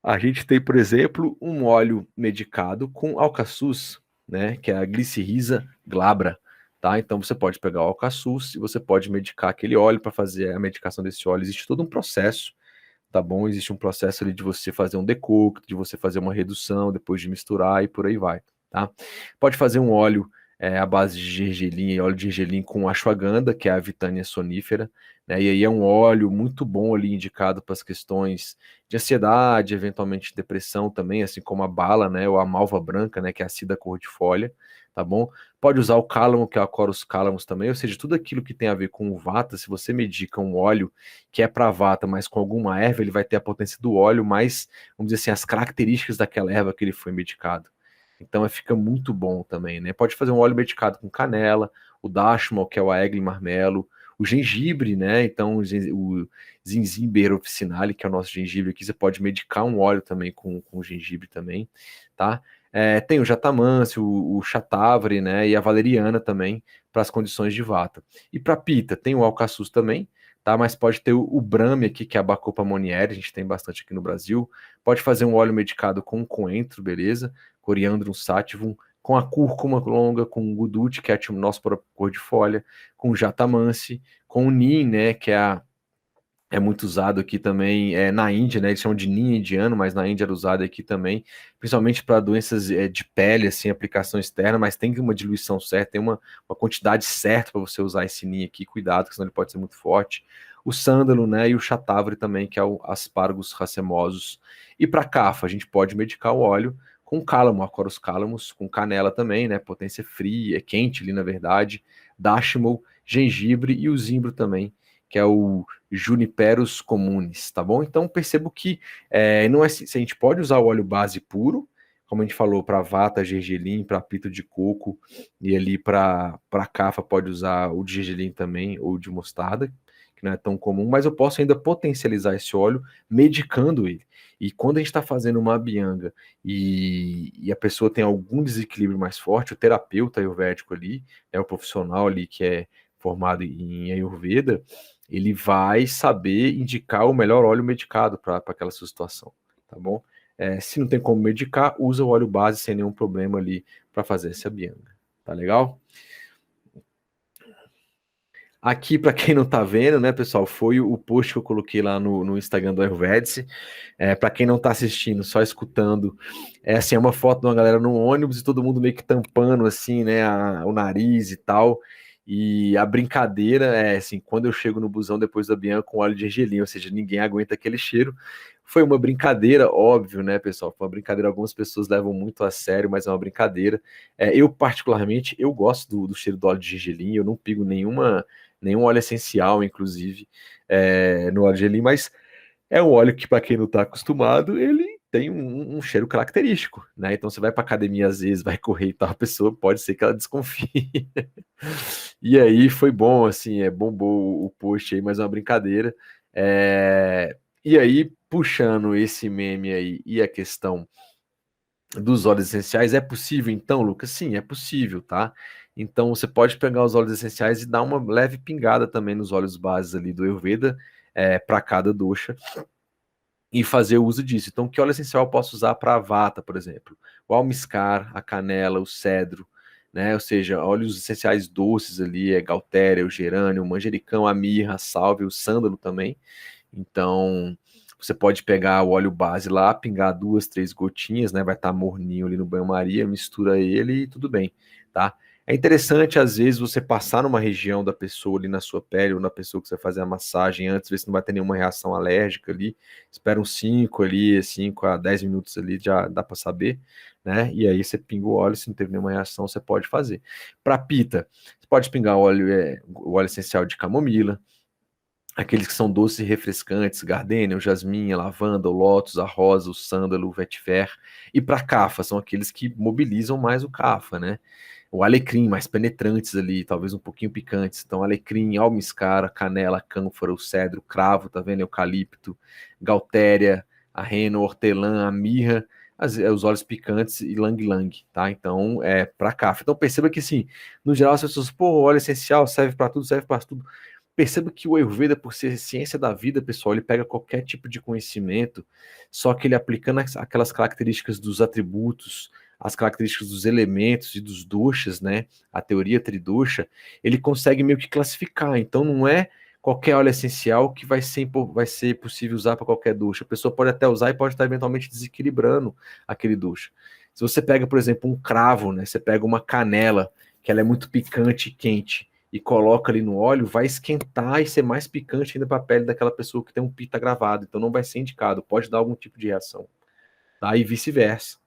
A gente tem, por exemplo, um óleo medicado com alcaçuz, né? Que é a Glycyrrhiza glabra. Tá? Então você pode pegar o alcaçuz e você pode medicar aquele óleo para fazer a medicação desse óleo. Existe todo um processo, tá bom? Existe um processo ali de você fazer um decocto, de você fazer uma redução, depois de misturar e por aí vai, tá? Pode fazer um óleo à base de gergelim, óleo de gergelim com ashwagandha, que é a Vitania sonífera, né? E aí é um óleo muito bom ali indicado para as questões de ansiedade, eventualmente depressão também, assim como a bala, né? Ou a malva branca, né? Que é a Cida cordifólia, tá bom? Pode usar o cálamo, que é a Corus calamus também, ou seja, tudo aquilo que tem a ver com o vata, se você medica um óleo que é para vata, mas com alguma erva, ele vai ter a potência do óleo, mas, vamos dizer assim, as características daquela erva que ele foi medicado. Então fica muito bom também, né? Pode fazer um óleo medicado com canela, o dashmal, que é o aegle marmelo, o gengibre, né? Então o Zinzimber officinale, que é o nosso gengibre aqui, você pode medicar um óleo também com gengibre também, tá? Tem o Jatamansi, o Shatavari, né? E a valeriana também, para as condições de vata. E para pita, tem o alcaçuz também, tá? Mas pode ter o Brahmi aqui, que é a Bacopa monnieri, a gente tem bastante aqui no Brasil. Pode fazer um óleo medicado com coentro, beleza? Coriandrum sativum, com a cúrcuma longa, com o gudut, que é o nosso próprio cor-de-folha, com o Jatamansi, com o Neem, né? Que é muito usado aqui também na Índia, né? Eles chamam de ninho indiano, mas na Índia era usado aqui também, principalmente para doenças de pele, assim, aplicação externa, mas tem uma diluição certa, tem uma quantidade certa para você usar esse ninho aqui, cuidado, senão ele pode ser muito forte. O sândalo, né? E o chatavari também, que é o aspargos racemosos. E para cafa, a gente pode medicar o óleo com cálamo, Acorus calamus, com canela também, né? Potência fria, quente ali, na verdade, dashmal, gengibre e o zimbro também, que é o Juniperus comunis, tá bom? Então percebo que não é se a gente pode usar o óleo base puro, como a gente falou, para vata, gergelim, para pito de coco, e ali para cafa pode usar o de gergelim também, ou de mostarda, que não é tão comum, mas eu posso ainda potencializar esse óleo medicando ele. E quando a gente está fazendo uma bianga e a pessoa tem algum desequilíbrio mais forte, o terapeuta ayurvédico ali, o profissional ali que é formado em Ayurveda, ele vai saber indicar o melhor óleo medicado para aquela sua situação, tá bom? Se não tem como medicar, usa o óleo base sem nenhum problema ali para fazer essa bianga, tá legal? Aqui, para quem não tá vendo, né, pessoal, foi o post que eu coloquei lá no Instagram do Ayurvedic. Para quem não tá assistindo, só escutando, assim, é uma foto de uma galera no ônibus e todo mundo meio que tampando, assim, né, o nariz e tal. E a brincadeira é, assim, quando eu chego no busão depois da Bianca com óleo de gergelim, ou seja, ninguém aguenta aquele cheiro. Foi uma brincadeira, óbvio, né, pessoal? Foi uma brincadeira, algumas pessoas levam muito a sério, mas é uma brincadeira. Eu, particularmente, eu gosto do cheiro do óleo de gergelim, eu não pigo nenhum óleo essencial, inclusive, no óleo de gergelim, mas é um óleo que, para quem não está acostumado, ele tem um cheiro característico, né? Então você vai para academia às vezes, vai correr e tal, a pessoa pode ser que ela desconfie. E aí foi bom, assim, bombou o post aí, mas é uma brincadeira. E aí, puxando esse meme aí e a questão dos óleos essenciais, é possível então, Lucas? Sim, é possível, tá? Então você pode pegar os óleos essenciais e dar uma leve pingada também nos óleos bases ali do Ayurveda, para cada dosha e fazer o uso disso. Então, que óleo essencial eu posso usar para a vata, por exemplo? O almiscar, a canela, o cedro, né? Ou seja, óleos essenciais doces ali, gaultéria, o gerânio, o manjericão, a mirra, a sálvia, o sândalo também. Então, você pode pegar o óleo base lá, pingar 2, 3 gotinhas, né? Vai estar morninho ali no banho-maria, mistura ele e tudo bem, tá? É interessante, às vezes, você passar numa região da pessoa ali na sua pele, ou na pessoa que você vai fazer a massagem antes, ver se não vai ter nenhuma reação alérgica ali. Espera uns 5 ali, 5 a 10 minutos ali, já dá para saber, né? E aí você pinga o óleo, se não teve nenhuma reação, você pode fazer. Para pita, você pode pingar o óleo essencial de camomila, aqueles que são doces e refrescantes, gardênia, o jasmim, a lavanda, o lótus, a rosa, o sândalo, o vetiver. E para cafa, são aqueles que mobilizam mais o cafa, né? O alecrim, mais penetrantes ali, talvez um pouquinho picantes. Então, alecrim, almiscara, canela, cânfora, o cedro, cravo, tá vendo? Eucalipto, gaultéria, a reno, hortelã, a mirra, os óleos picantes e lang-lang, tá? Então, para cafa. Então, perceba que, assim, no geral, as pessoas, pô, óleo essencial serve para tudo, serve para tudo. Perceba que o Ayurveda, por ser ciência da vida, pessoal, ele pega qualquer tipo de conhecimento, só que ele aplicando aquelas características dos atributos, as características dos elementos e dos doshas, né? A teoria tridosha, ele consegue meio que classificar. Então não é qualquer óleo essencial que vai ser possível usar para qualquer dosha. A pessoa pode até usar e pode estar eventualmente desequilibrando aquele dosha. Se você pega, por exemplo, um cravo, né? Você pega uma canela, que ela é muito picante e quente, e coloca ali no óleo, vai esquentar e ser mais picante ainda para a pele daquela pessoa que tem um pita gravado. Então não vai ser indicado, pode dar algum tipo de reação. Tá? E vice-versa,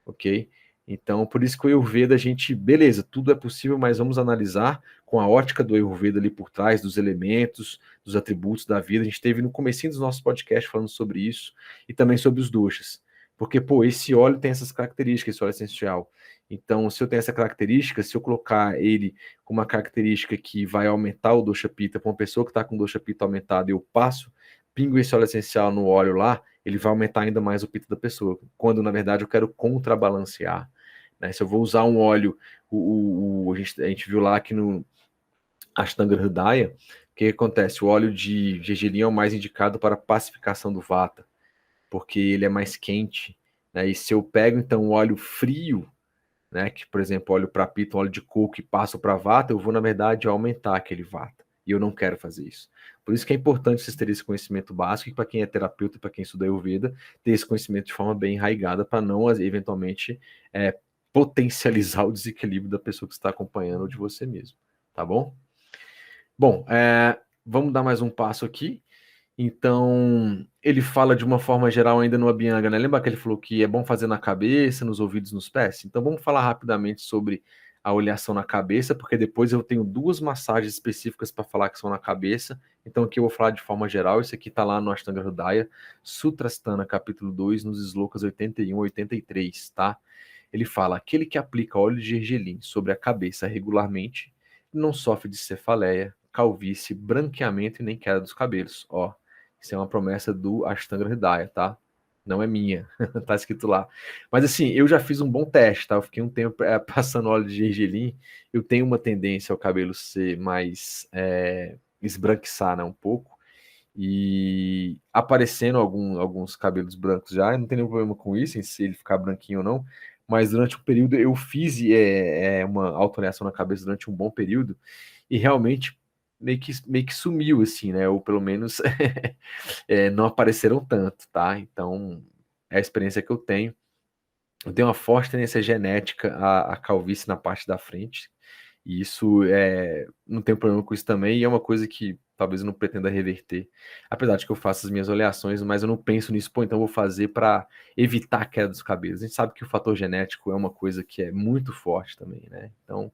ok? Então, por isso que o Ayurveda, a gente, beleza, tudo é possível, mas vamos analisar com a ótica do Ayurveda ali por trás, dos elementos, dos atributos da vida. A gente teve no comecinho dos nossos podcasts falando sobre isso, e também sobre os doshas. Porque, pô, esse óleo tem essas características, esse óleo essencial. Então, se eu tenho essa característica, se eu colocar ele com uma característica que vai aumentar o dosha pitta para uma pessoa que está com dosha pitta aumentado, e eu passo, pingo esse óleo essencial no óleo lá, ele vai aumentar ainda mais o pitta da pessoa, quando na verdade eu quero contrabalancear, né? Se eu vou usar um óleo, a gente viu lá que no Ashtanga Hridaya, o que acontece? O óleo de gergelim é o mais indicado para pacificação do vata, porque ele é mais quente, né? E se eu pego então um óleo frio, né, que por exemplo, óleo para pita, um óleo de coco e passo para vata, eu vou na verdade aumentar aquele vata. E eu não quero fazer isso. Por isso que é importante vocês terem esse conhecimento básico, e para quem é terapeuta, para quem estuda Ayurveda, ter esse conhecimento de forma bem enraizada, para não, eventualmente, potencializar o desequilíbrio da pessoa que está acompanhando ou de você mesmo. Tá bom? Bom, vamos dar mais um passo aqui. Então, ele fala de uma forma geral ainda no Abhyanga, né? Lembra que ele falou que é bom fazer na cabeça, nos ouvidos, nos pés? Então, vamos falar rapidamente sobre a oleação na cabeça, porque depois eu tenho 2 massagens específicas para falar que são na cabeça. Então, aqui eu vou falar de forma geral. Isso aqui está lá no Ashtanga Hridaya, Sutrasthana, capítulo 2, nos slokas 81 e 83, tá? Ele fala, aquele que aplica óleo de gergelim sobre a cabeça regularmente não sofre de cefaleia, calvície, branqueamento e nem queda dos cabelos. Ó, isso é uma promessa do Ashtanga Hridaya, tá? Não é minha, tá escrito lá. Mas assim, eu já fiz um bom teste, tá? Eu fiquei um tempo passando óleo de gergelim. Eu tenho uma tendência ao cabelo ser mais esbranquiçar, né, um pouco. E aparecendo alguns cabelos brancos já. Eu não tenho nenhum problema com isso, em se ele ficar branquinho ou não. Mas durante um período eu fiz uma autoaleação na cabeça durante um bom período. E realmente meio que sumiu, assim, né? Ou pelo menos não apareceram tanto, tá? Então, é a experiência que eu tenho. Eu tenho uma forte tendência genética à calvície na parte da frente. E isso não tenho problema com isso também. E é uma coisa que talvez eu não pretenda reverter. Apesar de que eu faço as minhas oleações, mas eu não penso nisso, pô, então eu vou fazer para evitar a queda dos cabelos. A gente sabe que o fator genético é uma coisa que é muito forte também, né? Então,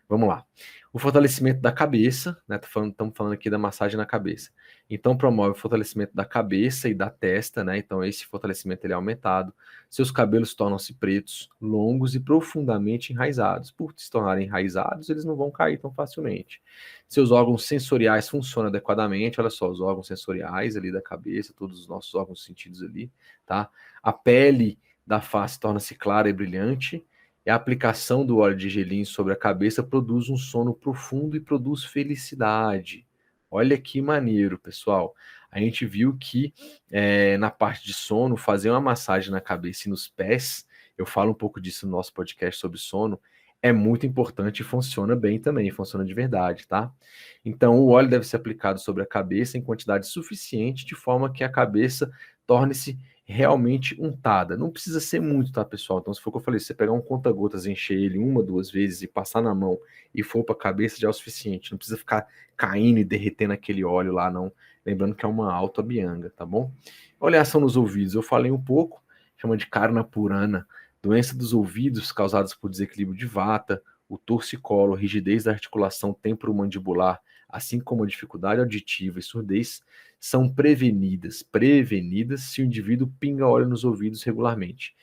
Vamos lá. O fortalecimento da cabeça, né? Estamos falando aqui da massagem na cabeça. Então, promove o fortalecimento da cabeça e da testa, né? Então, esse fortalecimento ele é aumentado. Seus cabelos tornam-se pretos, longos e profundamente enraizados. Por se tornarem enraizados, eles não vão cair tão facilmente. Seus órgãos sensoriais funcionam adequadamente. Olha só, os órgãos sensoriais ali da cabeça, todos os nossos órgãos sentidos ali, tá? A pele da face torna-se clara e brilhante. E a aplicação do óleo de gergelim sobre a cabeça produz um sono profundo e produz felicidade. Olha que maneiro, pessoal. A gente viu que na parte de sono, fazer uma massagem na cabeça e nos pés, eu falo um pouco disso no nosso podcast sobre sono, é muito importante e funciona bem também, funciona de verdade, tá? Então, o óleo deve ser aplicado sobre a cabeça em quantidade suficiente, de forma que a cabeça torne-se realmente untada. Não precisa ser muito, tá, pessoal? Então, se for o que eu falei, se você pegar um conta-gotas, encher ele uma, duas vezes e passar na mão e for para a cabeça, já é o suficiente. Não precisa ficar caindo e derretendo aquele óleo lá, não. Lembrando que é uma autoabianga, tá bom? Oleação nos ouvidos, eu falei um pouco, chama de Karna Purana, doença dos ouvidos causadas por desequilíbrio de vata, o torcicolo, rigidez da articulação temporomandibular, assim como a dificuldade auditiva e surdez, são prevenidas se o indivíduo pinga óleo nos ouvidos regularmente.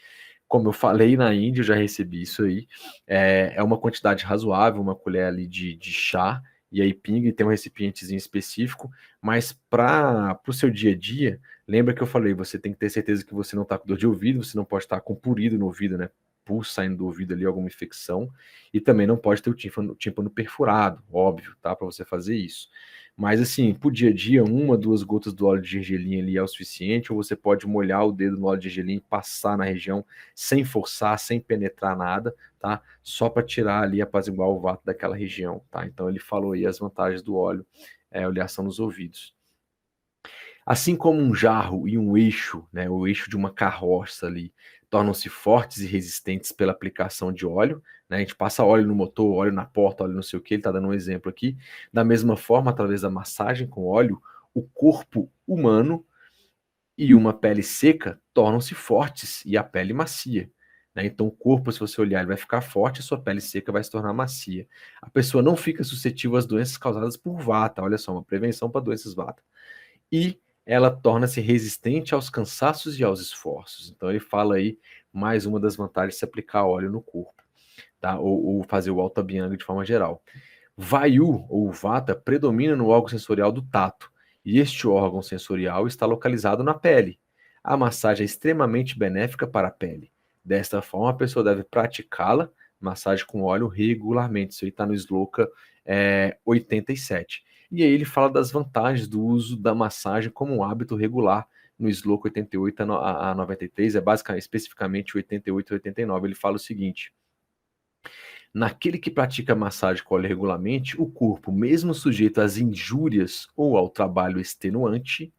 Como eu falei, na Índia, eu já recebi isso aí. É uma quantidade razoável, uma colher ali de chá, e aí pinga e tem um recipientezinho específico, mas para o seu dia a dia, lembra que eu falei, você tem que ter certeza que você não está com dor de ouvido, você não pode estar com purido no ouvido, né? Pus saindo do ouvido ali, alguma infecção, e também não pode ter o tímpano perfurado, óbvio, tá? Para você fazer isso. Mas assim, pro dia a dia, uma, duas gotas do óleo de gergelim ali é o suficiente, ou você pode molhar o dedo no óleo de gergelim e passar na região sem forçar, sem penetrar nada, tá? Só para tirar ali, apaziguar o vato daquela região, tá? Então ele falou aí as vantagens do óleo, oleação nos ouvidos. Assim como um jarro e um eixo, né, o eixo de uma carroça ali, tornam-se fortes e resistentes pela aplicação de óleo, né, a gente passa óleo no motor, óleo na porta, óleo não sei o que, ele está dando um exemplo aqui. Da mesma forma, através da massagem com óleo, o corpo humano e uma pele seca tornam-se fortes e a pele macia. Né? Então, o corpo, se você olhar, ele vai ficar forte, a sua pele seca vai se tornar macia. A pessoa não fica suscetível às doenças causadas por vata, olha só, uma prevenção para doenças vata. E ela torna-se resistente aos cansaços e aos esforços. Então, ele fala aí mais uma das vantagens de se aplicar óleo no corpo, tá? Ou fazer o Alta Bianga de forma geral. Vayu, ou Vata, predomina no órgão sensorial do tato, e este órgão sensorial está localizado na pele. A massagem é extremamente benéfica para a pele. Desta forma, a pessoa deve praticá-la, massagem com óleo, regularmente. Isso aí está no Sloka 87. E aí ele fala das vantagens do uso da massagem como um hábito regular no Sloka 88 a 93, é basicamente, especificamente 88 e 89. Ele fala o seguinte: naquele que pratica massagem com óleo regularmente, o corpo, mesmo sujeito às injúrias ou ao trabalho extenuante,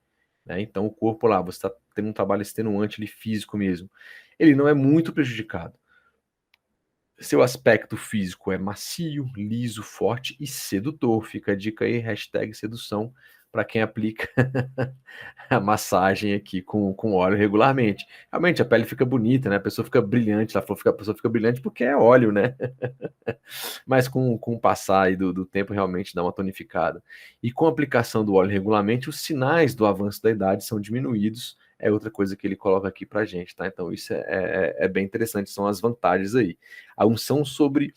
né? Então o corpo lá, você está tendo um trabalho extenuante ali, físico mesmo, ele não é muito prejudicado. Seu aspecto físico é macio, liso, forte e sedutor. Fica a dica aí, hashtag sedução, para quem aplica a massagem aqui com óleo regularmente. Realmente a pele fica bonita, né? A pessoa fica brilhante. Ela falou que a pessoa fica brilhante porque é óleo, né? Mas com o passar aí do tempo realmente dá uma tonificada. E com a aplicação do óleo regularmente, os sinais do avanço da idade são diminuídos. É outra coisa que ele coloca aqui pra gente, tá? Então isso é bem interessante, são as vantagens aí. A unção sobre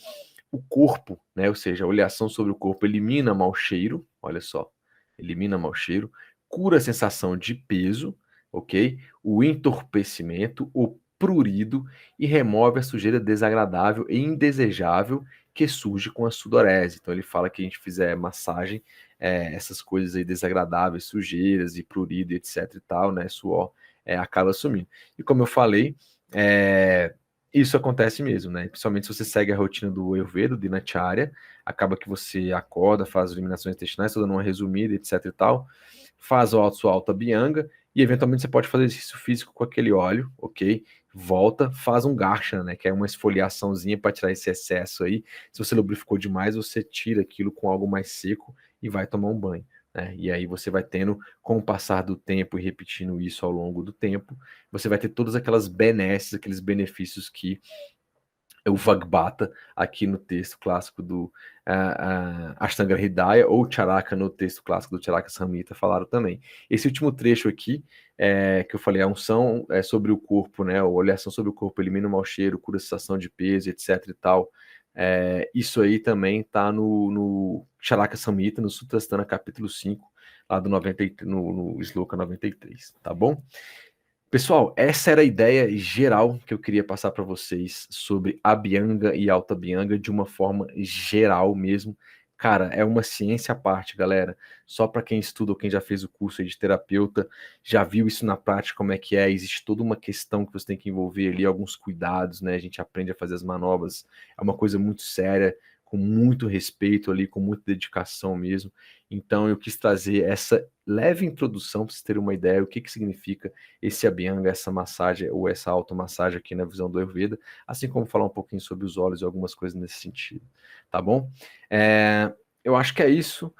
o corpo, né? Ou seja, a oleação sobre o corpo elimina mau cheiro, olha só, elimina mau cheiro, cura a sensação de peso, ok? O entorpecimento, o prurido e remove a sujeira desagradável e indesejável que surge com a sudorese. Então ele fala que a gente fizer massagem, essas coisas aí desagradáveis, sujeiras e prurido, etc e tal, né? Suor, acaba sumindo. E como eu falei, isso acontece mesmo, né? Principalmente se você segue a rotina do Ayurveda, do Dinacharya, acaba que você acorda, faz eliminações intestinais, estou dando uma resumida, etc e tal, faz a sua alta bianga e eventualmente você pode fazer exercício físico com aquele óleo, ok? Volta, faz um garsha, né? Que é uma esfoliaçãozinha para tirar esse excesso aí. Se você lubrificou demais, você tira aquilo com algo mais seco e vai tomar um banho. Né? E aí você vai tendo, com o passar do tempo e repetindo isso ao longo do tempo, você vai ter todas aquelas benesses, aqueles benefícios que o Vagbata, aqui no texto clássico do Ashtanga Hridaya, ou Charaka no texto clássico do Charaka Samhita, falaram também. Esse último trecho aqui, que eu falei, a unção sobre o corpo, né, a oleação sobre o corpo elimina o mau cheiro, cura a sensação de peso, etc e tal. Isso aí também está no Charaka Samhita, no Sutrasthana capítulo 5, lá do no Sloka 93, tá bom? Pessoal, essa era a ideia geral que eu queria passar para vocês sobre Abhyanga e Alta Abhyanga de uma forma geral mesmo. Cara, é uma ciência à parte, galera. Só para quem estuda ou quem já fez o curso aí de terapeuta, já viu isso na prática, como é que é. Existe toda uma questão que você tem que envolver ali, alguns cuidados, né? A gente aprende a fazer as manobras. É uma coisa muito séria, com muito respeito ali, com muita dedicação mesmo. Então eu quis trazer essa leve introdução para vocês terem uma ideia do que significa esse Abhyanga, essa massagem ou essa automassagem aqui na visão do Ayurveda, assim como falar um pouquinho sobre os olhos e algumas coisas nesse sentido, tá bom? Eu acho que é isso.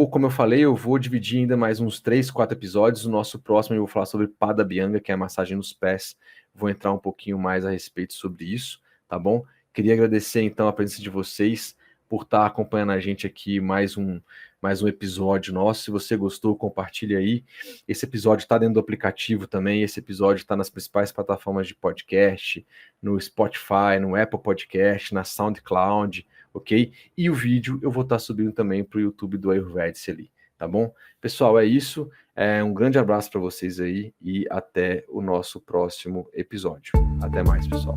Como eu falei, eu vou dividir ainda mais uns 3, 4 episódios. O nosso próximo eu vou falar sobre Pada Abhyanga, que é a massagem nos pés. Vou entrar um pouquinho mais a respeito sobre isso, tá bom? Queria agradecer então a presença de vocês por estar acompanhando a gente aqui mais um episódio nosso. Se você gostou, compartilhe aí. Esse episódio está dentro do aplicativo também. Esse episódio está nas principais plataformas de podcast, no Spotify, no Apple Podcast, na SoundCloud, ok? E o vídeo eu vou estar subindo também para o YouTube do Ayurvedic ali, tá bom? Pessoal, é isso. Um grande abraço para vocês aí e até o nosso próximo episódio. Até mais, pessoal.